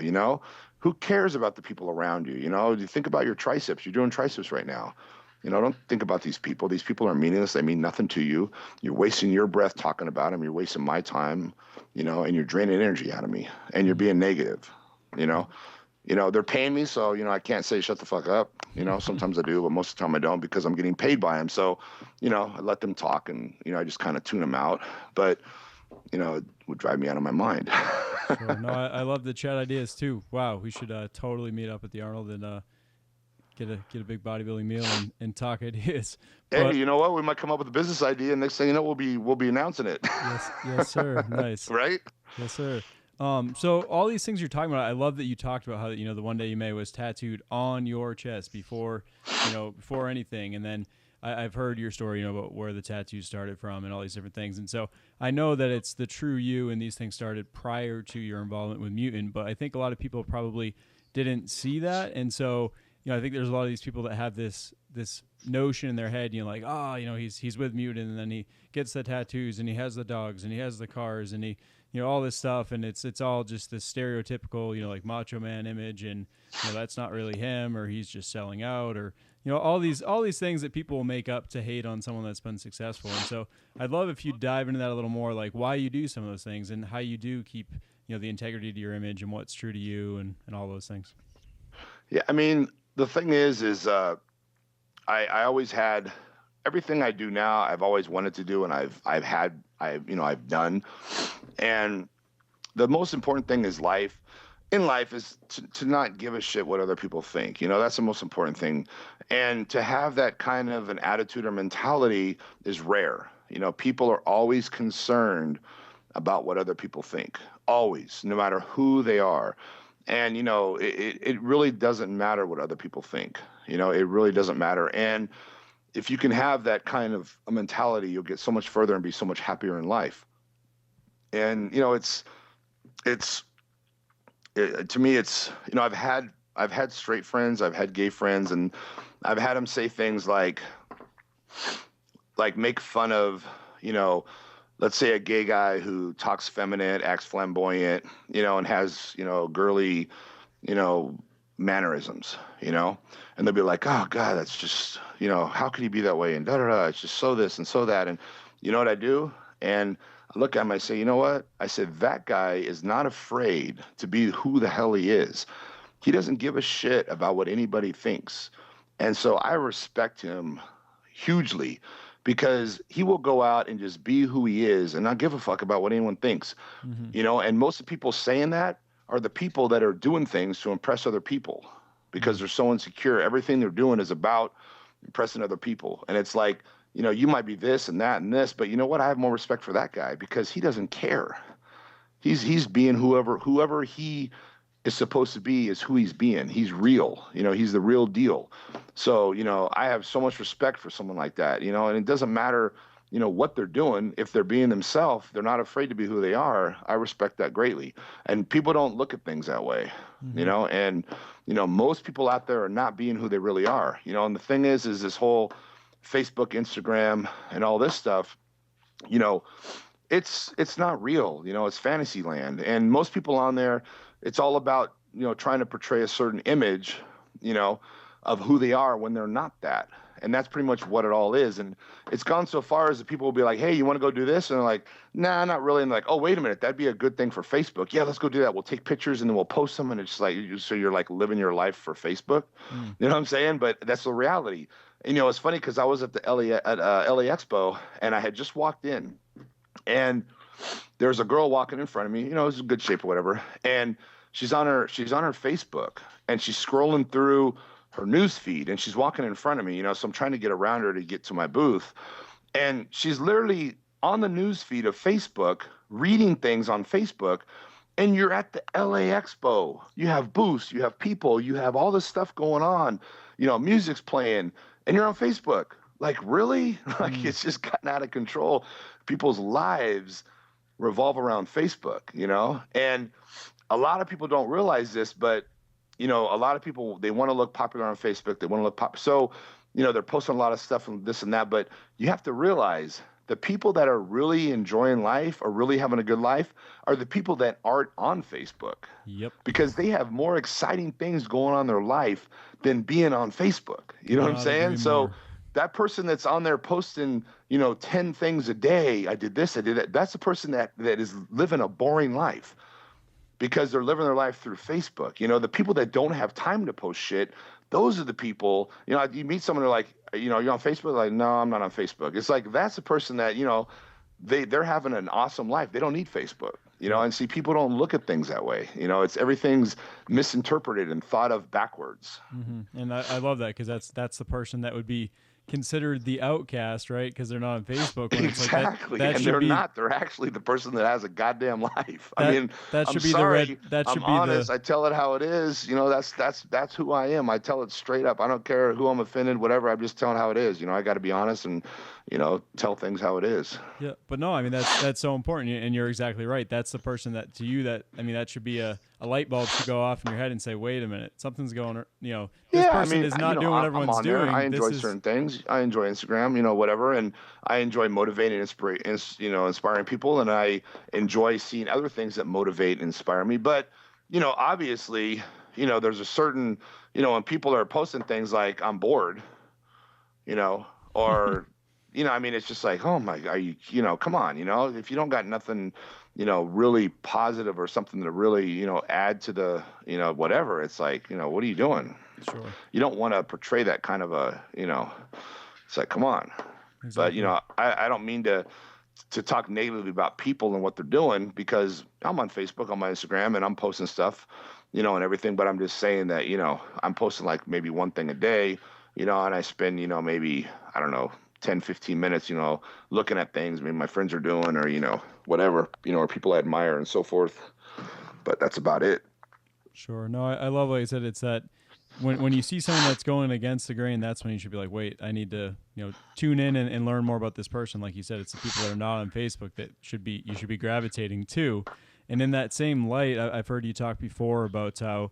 Speaker 3: Who cares about the people around you, You think about your triceps, you're doing triceps right now. Don't think about these people. These people are meaningless. They mean nothing to you. You're wasting your breath talking about them. You're wasting my time, and you're draining energy out of me, and you're being negative, they're paying me, so, I can't say shut the fuck up. Sometimes I do, but most of the time I don't because I'm getting paid by them. So, I let them talk and, I just kind of tune them out. But, it would drive me out of my mind.
Speaker 2: Sure. No, I love the chat ideas too. Wow, we should totally meet up at the Arnold and get a big bodybuilding meal and talk ideas.
Speaker 3: Hey, you know what? We might come up with a business idea, and next thing you know, we'll be announcing it.
Speaker 2: Yes, sir. Nice.
Speaker 3: Right?
Speaker 2: Yes, sir. So all these things you're talking about, I love that you talked about how, the one day you may was tattooed on your chest before anything. And then I've heard your story, about where the tattoos started from and all these different things. And so I know that it's the true you and these things started prior to your involvement with Mutant, but I think a lot of people probably didn't see that. And so, I think there's a lot of these people that have this notion in their head, like, he's with Mutant, and then he gets the tattoos and he has the dogs and he has the cars and he, all this stuff, and it's all just this stereotypical, like macho man image, and that's not really him, or he's just selling out, or all these things that people will make up to hate on someone that's been successful. And so I'd love if you dive into that a little more, like why you do some of those things and how you do keep the integrity to your image and what's true to you and all those things.
Speaker 3: Yeah, I mean, the thing is I always had everything I do now. I've always wanted to do, and I've done. And the most important thing is in life is to not give a shit what other people think. That's the most important thing. And to have that kind of an attitude or mentality is rare. People are always concerned about what other people think, always, no matter who they are. And, it really doesn't matter what other people think. It really doesn't matter. And if you can have that kind of a mentality, you'll get so much further and be so much happier in life. And, to me, it's, I've had straight friends, I've had gay friends, and I've had them say things like make fun of, let's say a gay guy who talks feminine, acts flamboyant, and has, girly, mannerisms, and they'll be like, oh God, that's just, how could he be that way? And it's just so this and so that. And you know what I do? And I look at him, I say, you know what? I said, that guy is not afraid to be who the hell he is. He doesn't give a shit about what anybody thinks. And so I respect him hugely because he will go out and just be who he is and not give a fuck about what anyone thinks. Mm-hmm. And most of the people saying that are the people that are doing things to impress other people because they're so insecure. Everything they're doing is about impressing other people. And it's like, you might be this and that and this, but you know what? I have more respect for that guy because he doesn't care. He's being whoever he is supposed to be is who he's being. He's real. He's the real deal. So, I have so much respect for someone like that, and it doesn't matter, what they're doing. If they're being themselves, they're not afraid to be who they are. I respect that greatly. And people don't look at things that way, and, most people out there are not being who they really are, and the thing is this whole Facebook, Instagram, and all this stuff, it's not real, it's fantasy land. And most people on there, it's all about, trying to portray a certain image, of who they are when they're not that. And that's pretty much what it all is. And it's gone so far as that people will be like, hey, you want to go do this? And they're like, nah, not really. And they're like, oh, wait a minute, that'd be a good thing for Facebook. Yeah, let's go do that. We'll take pictures and then we'll post them. And it's like, so you're like living your life for Facebook. You know what I'm saying? But that's the reality. And, it's funny because I was at the LA Expo and I had just walked in and there's a girl walking in front of me, it was in good shape or whatever. And she's on her Facebook and she's scrolling through her news feed and she's walking in front of me, so I'm trying to get around her to get to my booth. And she's literally on the news feed of Facebook, reading things on Facebook. And you're at the LA Expo. You have booths, you have people, you have all this stuff going on, music's playing, and you're on Facebook. Like, really? Like, it's just gotten out of control. People's lives revolve around Facebook, and a lot of people don't realize this, but a lot of people, they want to look popular on Facebook. They want to look popular. So, they're posting a lot of stuff and this and that, but you have to realize the people that are really enjoying life or really having a good life are the people that aren't on Facebook.
Speaker 2: Yep.
Speaker 3: Because they have more exciting things going on in their life than being on Facebook. You know what I'm saying? So that person that's on there posting, 10 things a day, I did this, I did that. That's the person that is living a boring life because they're living their life through Facebook. The people that don't have time to post shit, those are the people, you meet someone, they're like, you're on Facebook? Like, no, I'm not on Facebook. It's like, that's the person that, they're having an awesome life. They don't need Facebook, and see, people don't look at things that way. It's everything's misinterpreted and thought of backwards.
Speaker 2: And I love that because that's the person that would be considered the outcast, right? Because they're not on Facebook.
Speaker 3: Exactly.
Speaker 2: That
Speaker 3: and they're not. They're actually the person that has a goddamn life.
Speaker 2: That should
Speaker 3: I'm
Speaker 2: be
Speaker 3: sorry.
Speaker 2: the red. That should
Speaker 3: I'm
Speaker 2: be
Speaker 3: honest.
Speaker 2: the.
Speaker 3: I tell it how it is. That's who I am. I tell it straight up. I don't care who I'm offended, whatever. I'm just telling how it is. I got to be honest and, tell things how it is.
Speaker 2: Yeah, but no, that's so important, and you're exactly right. That's the person that to you that should be a light bulb to go off in your head and say, wait a minute, something's going. This person is not doing what everyone's doing.
Speaker 3: I enjoy certain things. I enjoy Instagram, whatever, and I enjoy motivating, inspiring people, and I enjoy seeing other things that motivate and inspire me. But obviously, there's a certain, when people are posting things like I'm bored, or it's just like, oh my, are you, come on, if you don't got nothing, really positive or something to really, add to the, whatever, it's like, what are you doing?
Speaker 2: Sure.
Speaker 3: You don't want to portray that kind of a, it's like, come on.
Speaker 2: Exactly.
Speaker 3: But, I don't mean to talk negatively about people and what they're doing because I'm on Facebook, on my Instagram, and I'm posting stuff, and everything. But I'm just saying that, I'm posting like maybe one thing a day, and I spend, maybe, I don't know, 10, 15 minutes, looking at things maybe my friends are doing or, whatever, or people I admire and so forth. But that's about it.
Speaker 2: Sure. No, I love what you said. It's that when you see someone that's going against the grain, that's when you should be like, wait, I need to, tune in and learn more about this person. Like you said, it's the people that are not on Facebook that you should be gravitating to. And in that same light, I've heard you talk before about how,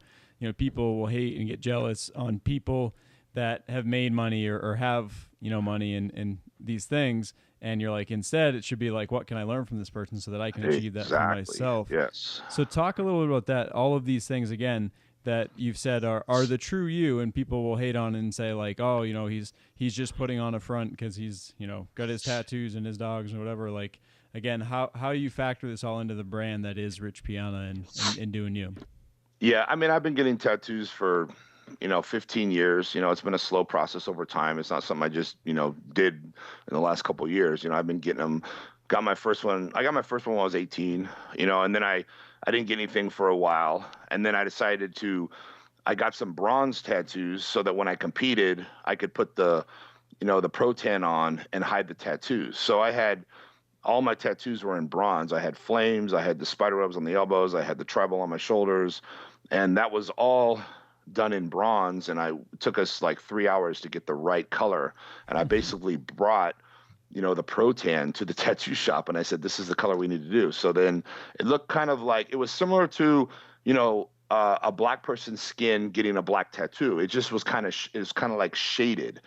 Speaker 2: people will hate and get jealous on people that have made money or have, money and these things. And you're like, instead, it should be like, what can I learn from this person so that I can achieve that for myself?
Speaker 3: Yes.
Speaker 2: So talk a little bit about that. All of these things, again, that you've said are the true you, and people will hate on and say like, oh, he's just putting on a front because he's, got his tattoos and his dogs and whatever. Like, again, how you factor this all into the brand that is Rich Piana and doing you.
Speaker 3: Yeah. I've been getting tattoos for, 15 years. It's been a slow process over time. It's not something I just, did in the last couple of years. I've been getting them. I got my first one when I was 18, and then I didn't get anything for a while. And then I decided I got some bronze tattoos so that when I competed, I could put the Pro 10 on and hide the tattoos. So I had all my tattoos were in bronze. I had flames. I had the spider webs on the elbows. I had the tribal on my shoulders. And that was all done in bronze. And it took us like 3 hours to get the right color. And I basically brought, the pro tan to the tattoo shop, and I said, this is the color we need to do. So then it looked kind of like, it was similar to, a black person's skin getting a black tattoo. It just was it was kind of like shaded,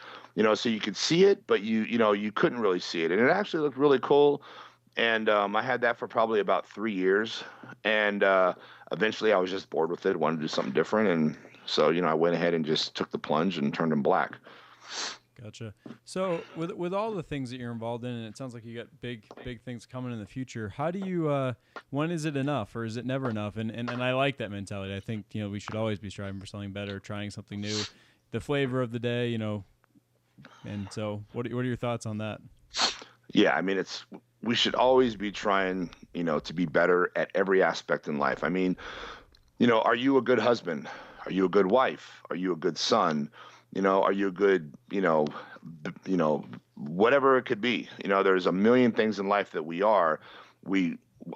Speaker 3: so you could see it, but you couldn't really see it. And it actually looked really cool. And I had that for probably about 3 years. And eventually I was just bored with it, wanted to do something different. And so, I went ahead and just took the plunge and turned them black.
Speaker 2: Gotcha. So with all the things that you're involved in, and it sounds like you got big things coming in the future, how do you, when is it enough, or is it never enough? And I like that mentality. I think, we should always be striving for something better, trying something new, the flavor of the day, and so what are your thoughts on that?
Speaker 3: Yeah. I mean, we should always be trying, to be better at every aspect in life. I mean, are you a good husband? Are you a good wife? Are you a good son? Are you a good, whatever it could be. There's a million things in life that we are.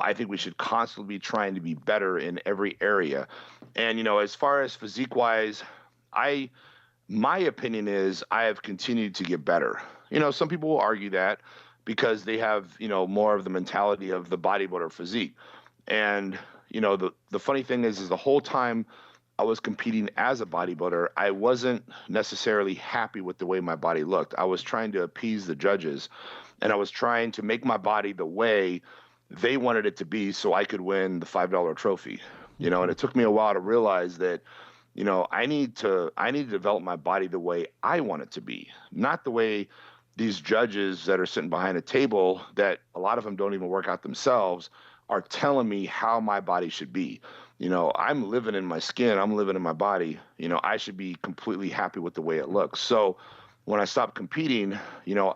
Speaker 3: I think we should constantly be trying to be better in every area. And, as far as physique wise, my opinion is I have continued to get better. Some people will argue that because they have, more of the mentality of the bodybuilder physique. And, the funny thing is the whole time I was competing as a bodybuilder, I wasn't necessarily happy with the way my body looked. I was trying to appease the judges, and I was trying to make my body the way they wanted it to be so I could win the $5 trophy. And it took me a while to realize that, I need to develop my body the way I want it to be, not the way these judges that are sitting behind a table that a lot of them don't even work out themselves are telling me how my body should be. I'm living in my skin. I'm living in my body. I should be completely happy with the way it looks. So when I stopped competing,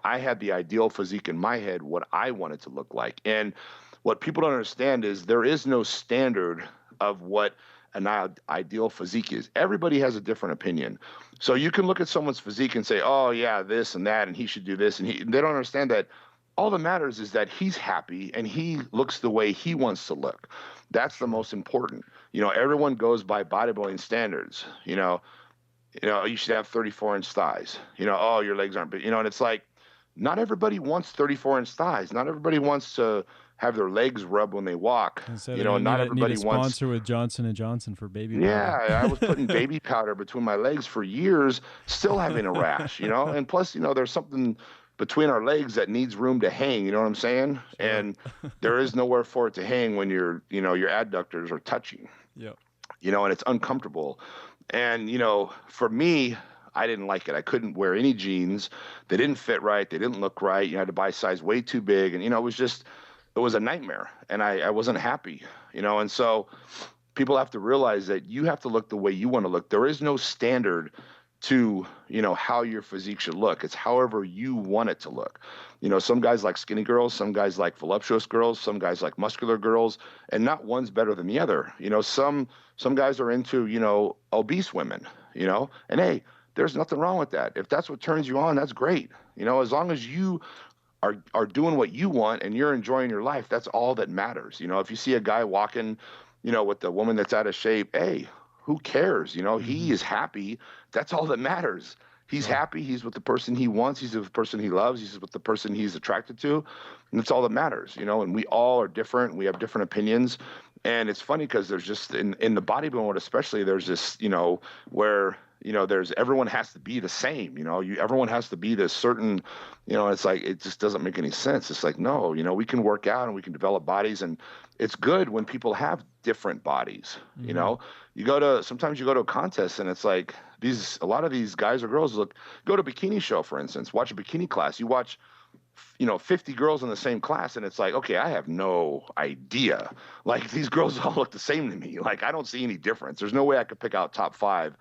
Speaker 3: I had the ideal physique in my head, what I wanted to look like. And what people don't understand is there is no standard of what an ideal physique is. Everybody has a different opinion. So you can look at someone's physique and say, oh yeah, this and that, and he should do this. And they don't understand that all that matters is that he's happy and he looks the way he wants to look. That's the most important. Everyone goes by bodybuilding standards. You should have 34-inch thighs. Oh, your legs aren't big. And it's like, not everybody wants 34-inch thighs. Not everybody wants to have their legs rub when they walk.
Speaker 2: So
Speaker 3: not everybody
Speaker 2: need a
Speaker 3: wants.
Speaker 2: Sponsor with Johnson & Johnson for baby powder.
Speaker 3: Yeah, I was putting baby powder between my legs for years, still having a rash. And plus, there's something between our legs that needs room to hang, you know what I'm saying? Sure. And there is nowhere for it to hang when your adductors are touching.
Speaker 2: Yep.
Speaker 3: And it's uncomfortable. And, for me, I didn't like it. I couldn't wear any jeans. They didn't fit right. They didn't look right. I had to buy a size way too big. And, it was a nightmare. And I wasn't happy, and so people have to realize that you have to look the way you want to look. There is no standard to, how your physique should look. It's however you want it to look. Some guys like skinny girls, some guys like voluptuous girls, some guys like muscular girls, and not one's better than the other. Some guys are into, obese women, and hey, there's nothing wrong with that. If that's what turns you on, that's great. As long as you are doing what you want and you're enjoying your life, that's all that matters. If you see a guy walking, with a woman that's out of shape, hey, who cares? He is happy. That's all that matters. He's happy. He's with the person he wants. He's with the person he loves. He's with the person he's attracted to. And that's all that matters, and we all are different. We have different opinions. And it's funny because there's just in the bodybuilding world, especially, there's this, where, there's everyone has to be the same, everyone has to be this certain, it's like, it just doesn't make any sense. It's like, no, we can work out and we can develop bodies, and it's good when people have different bodies. Mm-hmm. Sometimes you go to a contest and it's like a lot of these guys or girls go to a bikini show, for instance, watch a bikini class. You watch, 50 girls in the same class, and it's like, okay, I have no idea. Like, these girls all look the same to me. Like, I don't see any difference. There's no way I could pick out top 5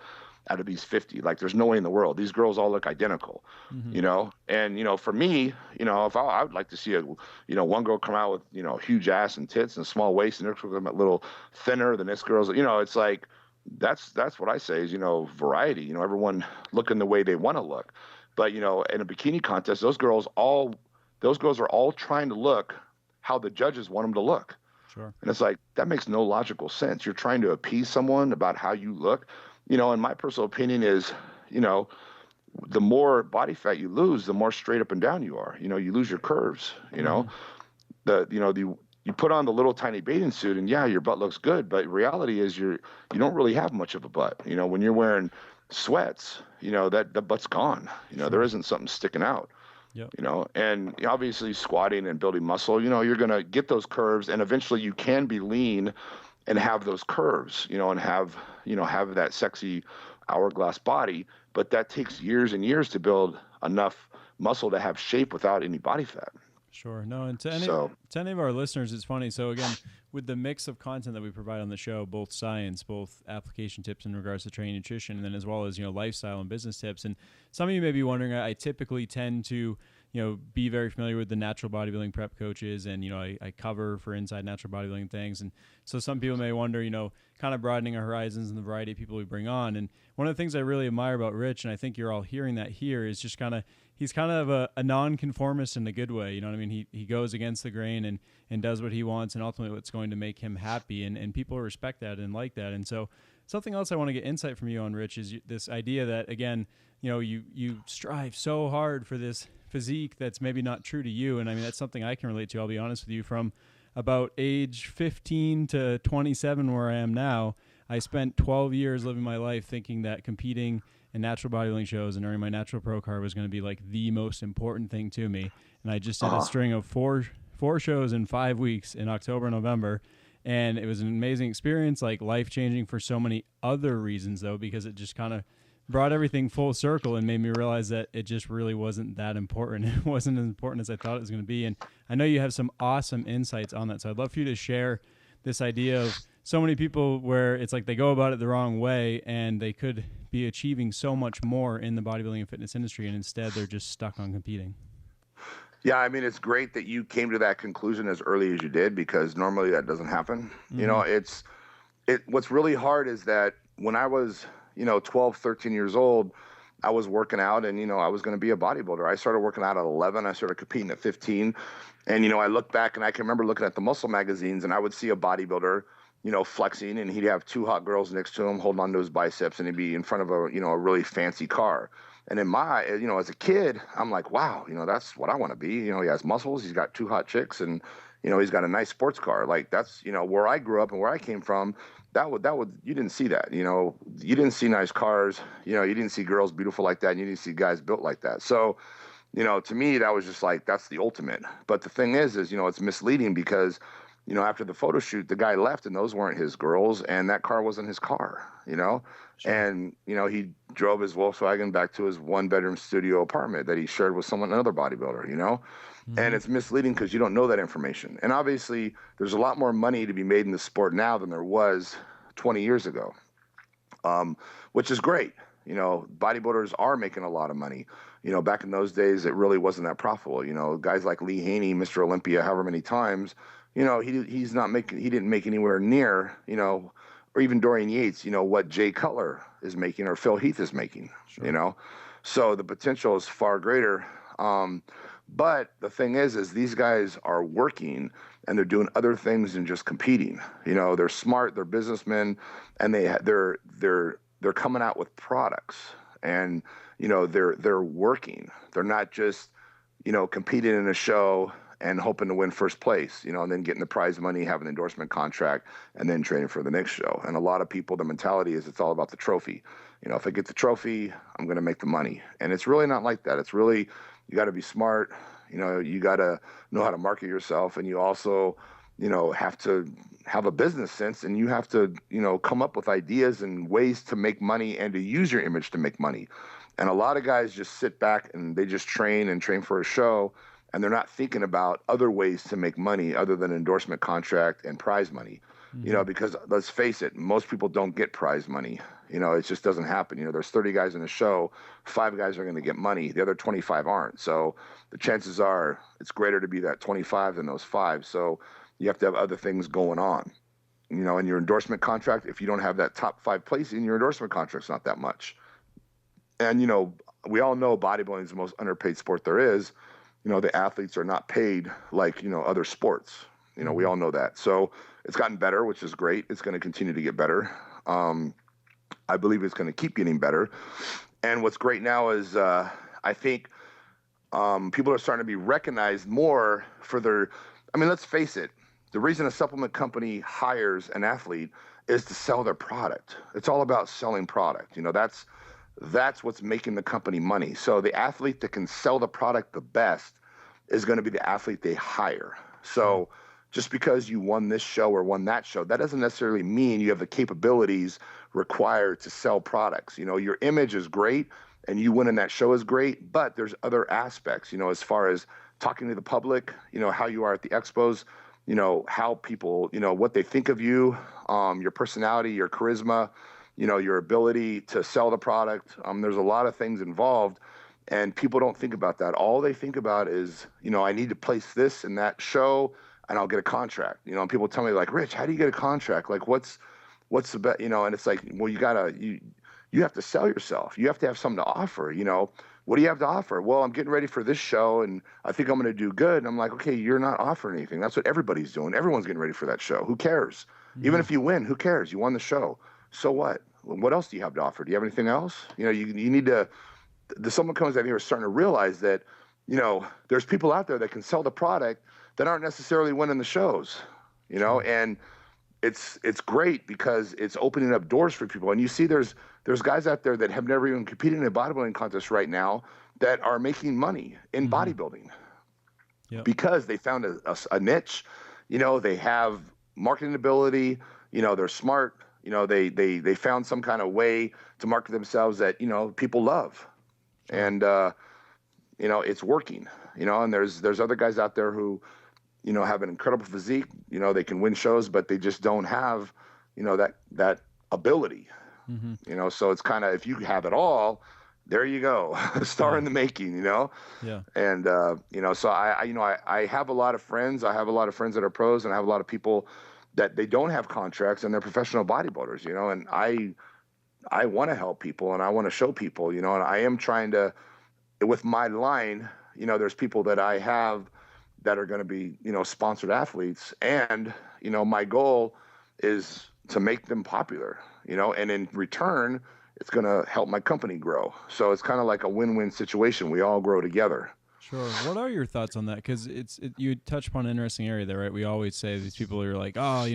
Speaker 3: out of these 50. Like, there's no way in the world. These girls all look identical, mm-hmm. And, for me, if I would like to see one girl come out with, huge ass and tits and a small waist, and they're a little thinner than this girl's, it's like, that's what I say is, variety, everyone looking the way they want to look. But, in a bikini contest, those girls are all trying to look how the judges want them to look.
Speaker 2: Sure.
Speaker 3: And it's like, that makes no logical sense. You're trying to appease someone about how you look. And my personal opinion is, you know, the more body fat you lose, the more straight up and down you are. You lose your curves,
Speaker 2: Mm-hmm.
Speaker 3: you put on the little tiny bathing suit and yeah, your butt looks good, but reality is you don't really have much of a butt. When you're wearing sweats, that the butt's gone. There
Speaker 2: Sure.
Speaker 3: isn't something sticking out.
Speaker 2: Yep.
Speaker 3: And obviously squatting and building muscle, you're going to get those curves and eventually you can be lean and have those curves, and have that sexy hourglass body, but that takes years and years to build enough muscle to have shape without any body fat.
Speaker 2: Sure. No, and
Speaker 3: So,
Speaker 2: to any of our listeners, it's funny. So again, with the mix of content that we provide on the show, both science, both application tips in regards to training nutrition, and then as well as lifestyle and business tips. And some of you may be wondering, I typically tend to be very familiar with the natural bodybuilding prep coaches, and I cover for Inside Natural Bodybuilding things. And so some people may wonder, kind of broadening our horizons and the variety of people we bring on. And one of the things I really admire about Rich, and I think you're all hearing that here, is just he's kind of a non-conformist in a good way. You know what I mean? He goes against the grain and does what he wants, and ultimately what's going to make him happy. And people respect that and like that. And so something else I want to get insight from you on, Rich, is this idea that, again, you strive so hard for this physique that's maybe not true to you. And I mean, that's something I can relate to. I'll be honest with you, from about age 15 to 27, where I am now, I spent 12 years living my life thinking that competing in natural bodybuilding shows and earning my natural pro card was going to be like the most important thing to me. And I just did a string of four shows in 5 weeks in October and November. And it was an amazing experience, like life-changing for so many other reasons, though, because it just kind of brought everything full circle and made me realize that it just really wasn't that important. It wasn't as important as I thought it was going to be. And I know you have some awesome insights on that. So I'd love for you to share this idea of so many people where it's like they go about it the wrong way and they could be achieving so much more in the bodybuilding and fitness industry, and instead they're just stuck on competing.
Speaker 3: yeah, I mean, it's great that you came to that conclusion as early as you did, because normally that doesn't happen. What's really hard is that when I was 12, 13 years old, I was working out and, I was going to be a bodybuilder. I started working out at 11. I started competing at 15. And, I look back and I can remember looking at the muscle magazines and I would see a bodybuilder, flexing, and he'd have two hot girls next to him holding onto his biceps, and he'd be in front of a really fancy car. And in my, as a kid, I'm like, wow, that's what I want to be. He has muscles, he's got two hot chicks, and, he's got a nice sports car. Like, that's, where I grew up and where I came from. That would you didn't see that. You didn't see nice cars. You didn't see girls beautiful like that. And you didn't see guys built like that. So, to me, that was just like, that's the ultimate. But the thing is, it's misleading because, after the photo shoot, the guy left and those weren't his girls and that car wasn't his car, Sure. And, he drove his Volkswagen back to his 1-bedroom studio apartment that he shared with another bodybuilder,
Speaker 2: Mm-hmm.
Speaker 3: And it's misleading because you don't know that information. And obviously there's a lot more money to be made in the sport now than there was 20 years ago, which is great. Bodybuilders are making a lot of money. Back in those days, it really wasn't that profitable. Guys like Lee Haney, Mr. Olympia, however many times, he didn't make anywhere near, or even Dorian Yates, what Jay Cutler is making or Phil Heath is making,
Speaker 2: Sure.
Speaker 3: So the potential is far greater. But the thing is these guys are working and they're doing other things than just competing. They're smart, they're businessmen, and they're coming out with products, and they're working. They're not just competing in a show and hoping to win first place, and then getting the prize money, having an endorsement contract, and then training for the next show. And a lot of people, the mentality is it's all about the trophy. If I get the trophy, I'm going to make the money. And it's really not like that. It's really, you got to be smart. You got to know how to market yourself. And you also, have to have a business sense, and you have to, come up with ideas and ways to make money and to use your image to make money. And a lot of guys just sit back and they just train for a show, and they're not thinking about other ways to make money other than endorsement contract and prize money.
Speaker 2: Mm-hmm.
Speaker 3: Because let's face it, most people don't get prize money. It just doesn't happen. There's 30 guys in a show, 5 guys are going to get money. The other 25 aren't. So the chances are it's greater to be that 25 than those 5. So you have to have other things going on. In your endorsement contract, if you don't have that top 5 place in your endorsement contract's not that much. And, we all know bodybuilding is the most underpaid sport there is. The athletes are not paid like, other sports. We all know that. So it's gotten better, which is great. It's going to continue to get better. I believe it's going to keep getting better. And what's great now is I think people are starting to be recognized more for their, I mean, let's face it. The reason a supplement company hires an athlete is to sell their product. It's all about selling product. That's what's making the company money. So the athlete that can sell the product the best is going to be the athlete they hire. So just because you won this show or won that show, that doesn't necessarily mean you have the capabilities required to sell products. Your image is great and you winning that show is great, but there's other aspects, as far as talking to the public, how you are at the expos, how people, what they think of you, your personality, your charisma, your ability to sell the product. There's a lot of things involved, and people don't think about that. All they think about is, I need to place this in that show and I'll get a contract. And people tell me like, Rich, how do you get a contract? Like what's the best, and it's like, well, you have to sell yourself. You have to have something to offer, What do you have to offer? Well, I'm getting ready for this show and I think I'm going to do good. And I'm like, okay, you're not offering anything. That's what everybody's doing. Everyone's getting ready for that show. Who cares? Even if you win, who cares? You won the show. So what? What else do you have to offer? Do you have anything else? You need to, the someone comes out here is starting to realize that, there's people out there that can sell the product that aren't necessarily winning the shows, and it's great because it's opening up doors for people. And you see there's guys out there that have never even competed in a bodybuilding contest right now that are making money in bodybuilding because they found a niche, they have marketing ability, they're smart, they found some kind of way to market themselves that, people love. And, it's working, and there's other guys out there who, have an incredible physique, they can win shows, but they just don't have, that ability, so it's kind of, if you have it all, there you go, star in the making,
Speaker 2: Yeah.
Speaker 3: And, so I have a lot of friends. I have a lot of friends that are pros, and I have a lot of people that they don't have contracts and they're professional bodybuilders, and I want to help people and I want to show people, and I am trying to, with my line, there's people that I have that are going to be, sponsored athletes. And, my goal is to make them popular, and in return, it's going to help my company grow. So it's kind of like a win-win situation. We all grow together.
Speaker 2: Sure. What are your thoughts on that? Because you touch upon an interesting area there, right? We always say these people are like, oh,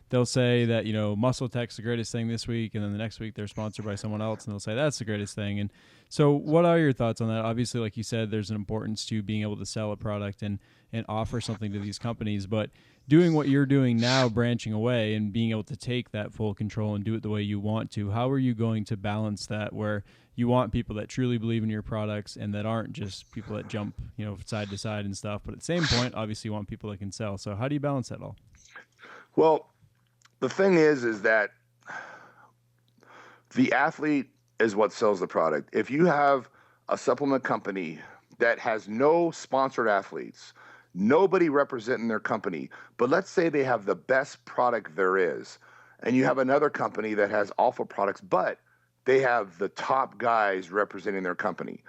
Speaker 2: they'll say that, Muscle Tech's the greatest thing this week, and then the next week they're sponsored by someone else, and they'll say that's the greatest thing. And so what are your thoughts on that? Obviously, like you said, there's an importance to being able to sell a product and offer something to these companies, but doing what you're doing now, branching away and being able to take that full control and do it the way you want to, how are you going to balance that where you want people that truly believe in your products and that aren't just people that jump, side to side and stuff, but at the same point, obviously you want people that can sell. So how do you balance that all?
Speaker 3: Well, the thing is that the athlete is what sells the product. If you have a supplement company that has no sponsored athletes, nobody representing their company, but let's say they have the best product there is, and you have another company that has awful products, but they have the top guys representing their company.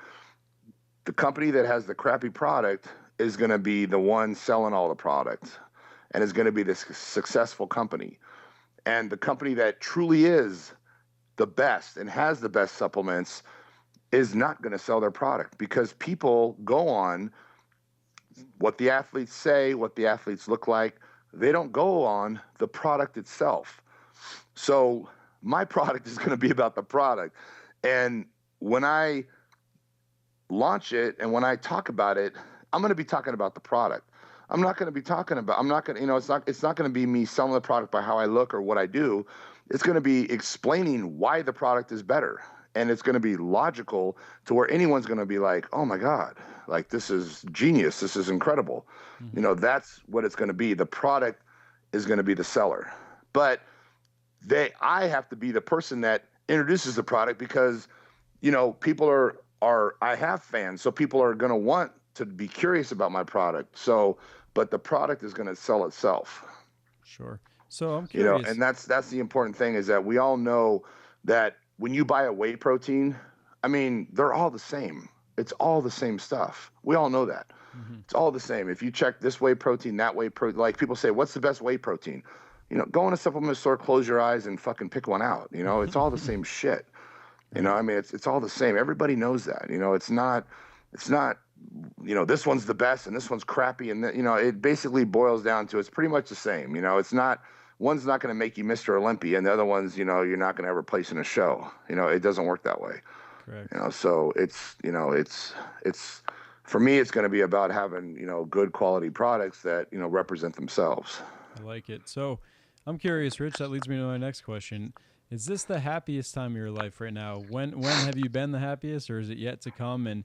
Speaker 3: The company that has the crappy product is going to be the one selling all the products and is going to be the successful company. And the company that truly is the best and has the best supplements is not going to sell their product because people go on what the athletes say, what the athletes look like. They don't go on the product itself. So my product is going to be about the product. And when I launch it and when I talk about it, I'm going to be talking about the product. I'm not going to be talking about, I'm not going to, it's not going to be me selling the product by how I look or what I do. It's going to be explaining why the product is better. And it's going to be logical to where anyone's going to be like, oh my God, like this is genius. This is incredible. Mm-hmm. That's what it's going to be. The product is going to be the seller. But I have to be the person that introduces the product because, people are I have fans. So people are going to want to be curious about my product. So, but the product is going to sell itself.
Speaker 2: Sure. So I'm curious.
Speaker 3: And that's the important thing is that we all know that when you buy a whey protein, I mean, they're all the same. It's all the same stuff. We all know that. It's all the same. If you check this whey protein, that whey protein, like people say, what's the best whey protein? Go in a supplement store, close your eyes, and fucking pick one out. It's all the same shit. I mean, it's all the same. Everybody knows that. It's not, this one's the best and this one's crappy. And, it basically boils down to it's pretty much the same. It's not, one's not going to make you Mr. Olympia, and the other one's, you're not going to ever place in a show. It doesn't work that way.
Speaker 2: Correct.
Speaker 3: So it's, for me, it's going to be about having, good quality products that, represent themselves.
Speaker 2: I like it. So I'm curious, Rich, that leads me to my next question. Is this the happiest time of your life right now? When have you been the happiest, or is it yet to come? And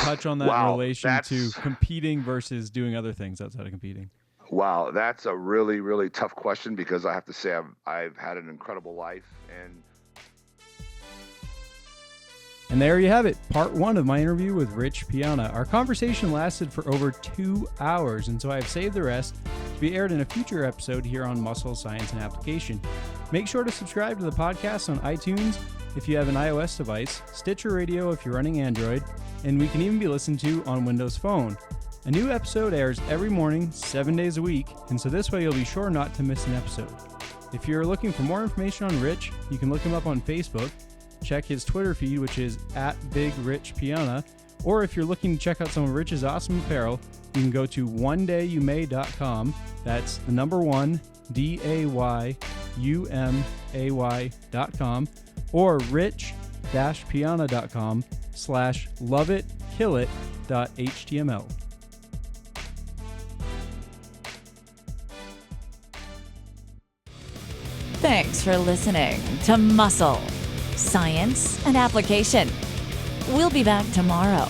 Speaker 2: touch on that in relation to competing versus doing other things outside of competing.
Speaker 3: Wow, that's a really, really tough question, because I have to say I've had an incredible life.
Speaker 2: And there you have it, part 1 of my interview with Rich Piana. Our conversation lasted for over 2 hours, and so I have saved the rest to be aired in a future episode here on Muscle, Science, and Application. Make sure to subscribe to the podcast on iTunes if you have an iOS device, Stitcher Radio if you're running Android, and we can even be listened to on Windows Phone. A new episode airs every morning, 7 days a week, and so this way you'll be sure not to miss an episode. If you're looking for more information on Rich, you can look him up on Facebook, check his Twitter feed, which is @BigRichPiana, or if you're looking to check out some of Rich's awesome apparel, you can go to onedayoumay.com. That's the number 1, DAYUMAY.com, or rich-piana.com/loveitKillit.html.
Speaker 4: Thanks for listening to Muscle, Science, and Application. We'll be back tomorrow.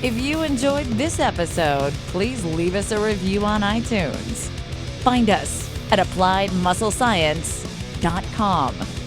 Speaker 4: If you enjoyed this episode, please leave us a review on iTunes. Find us at appliedmusclescience.com.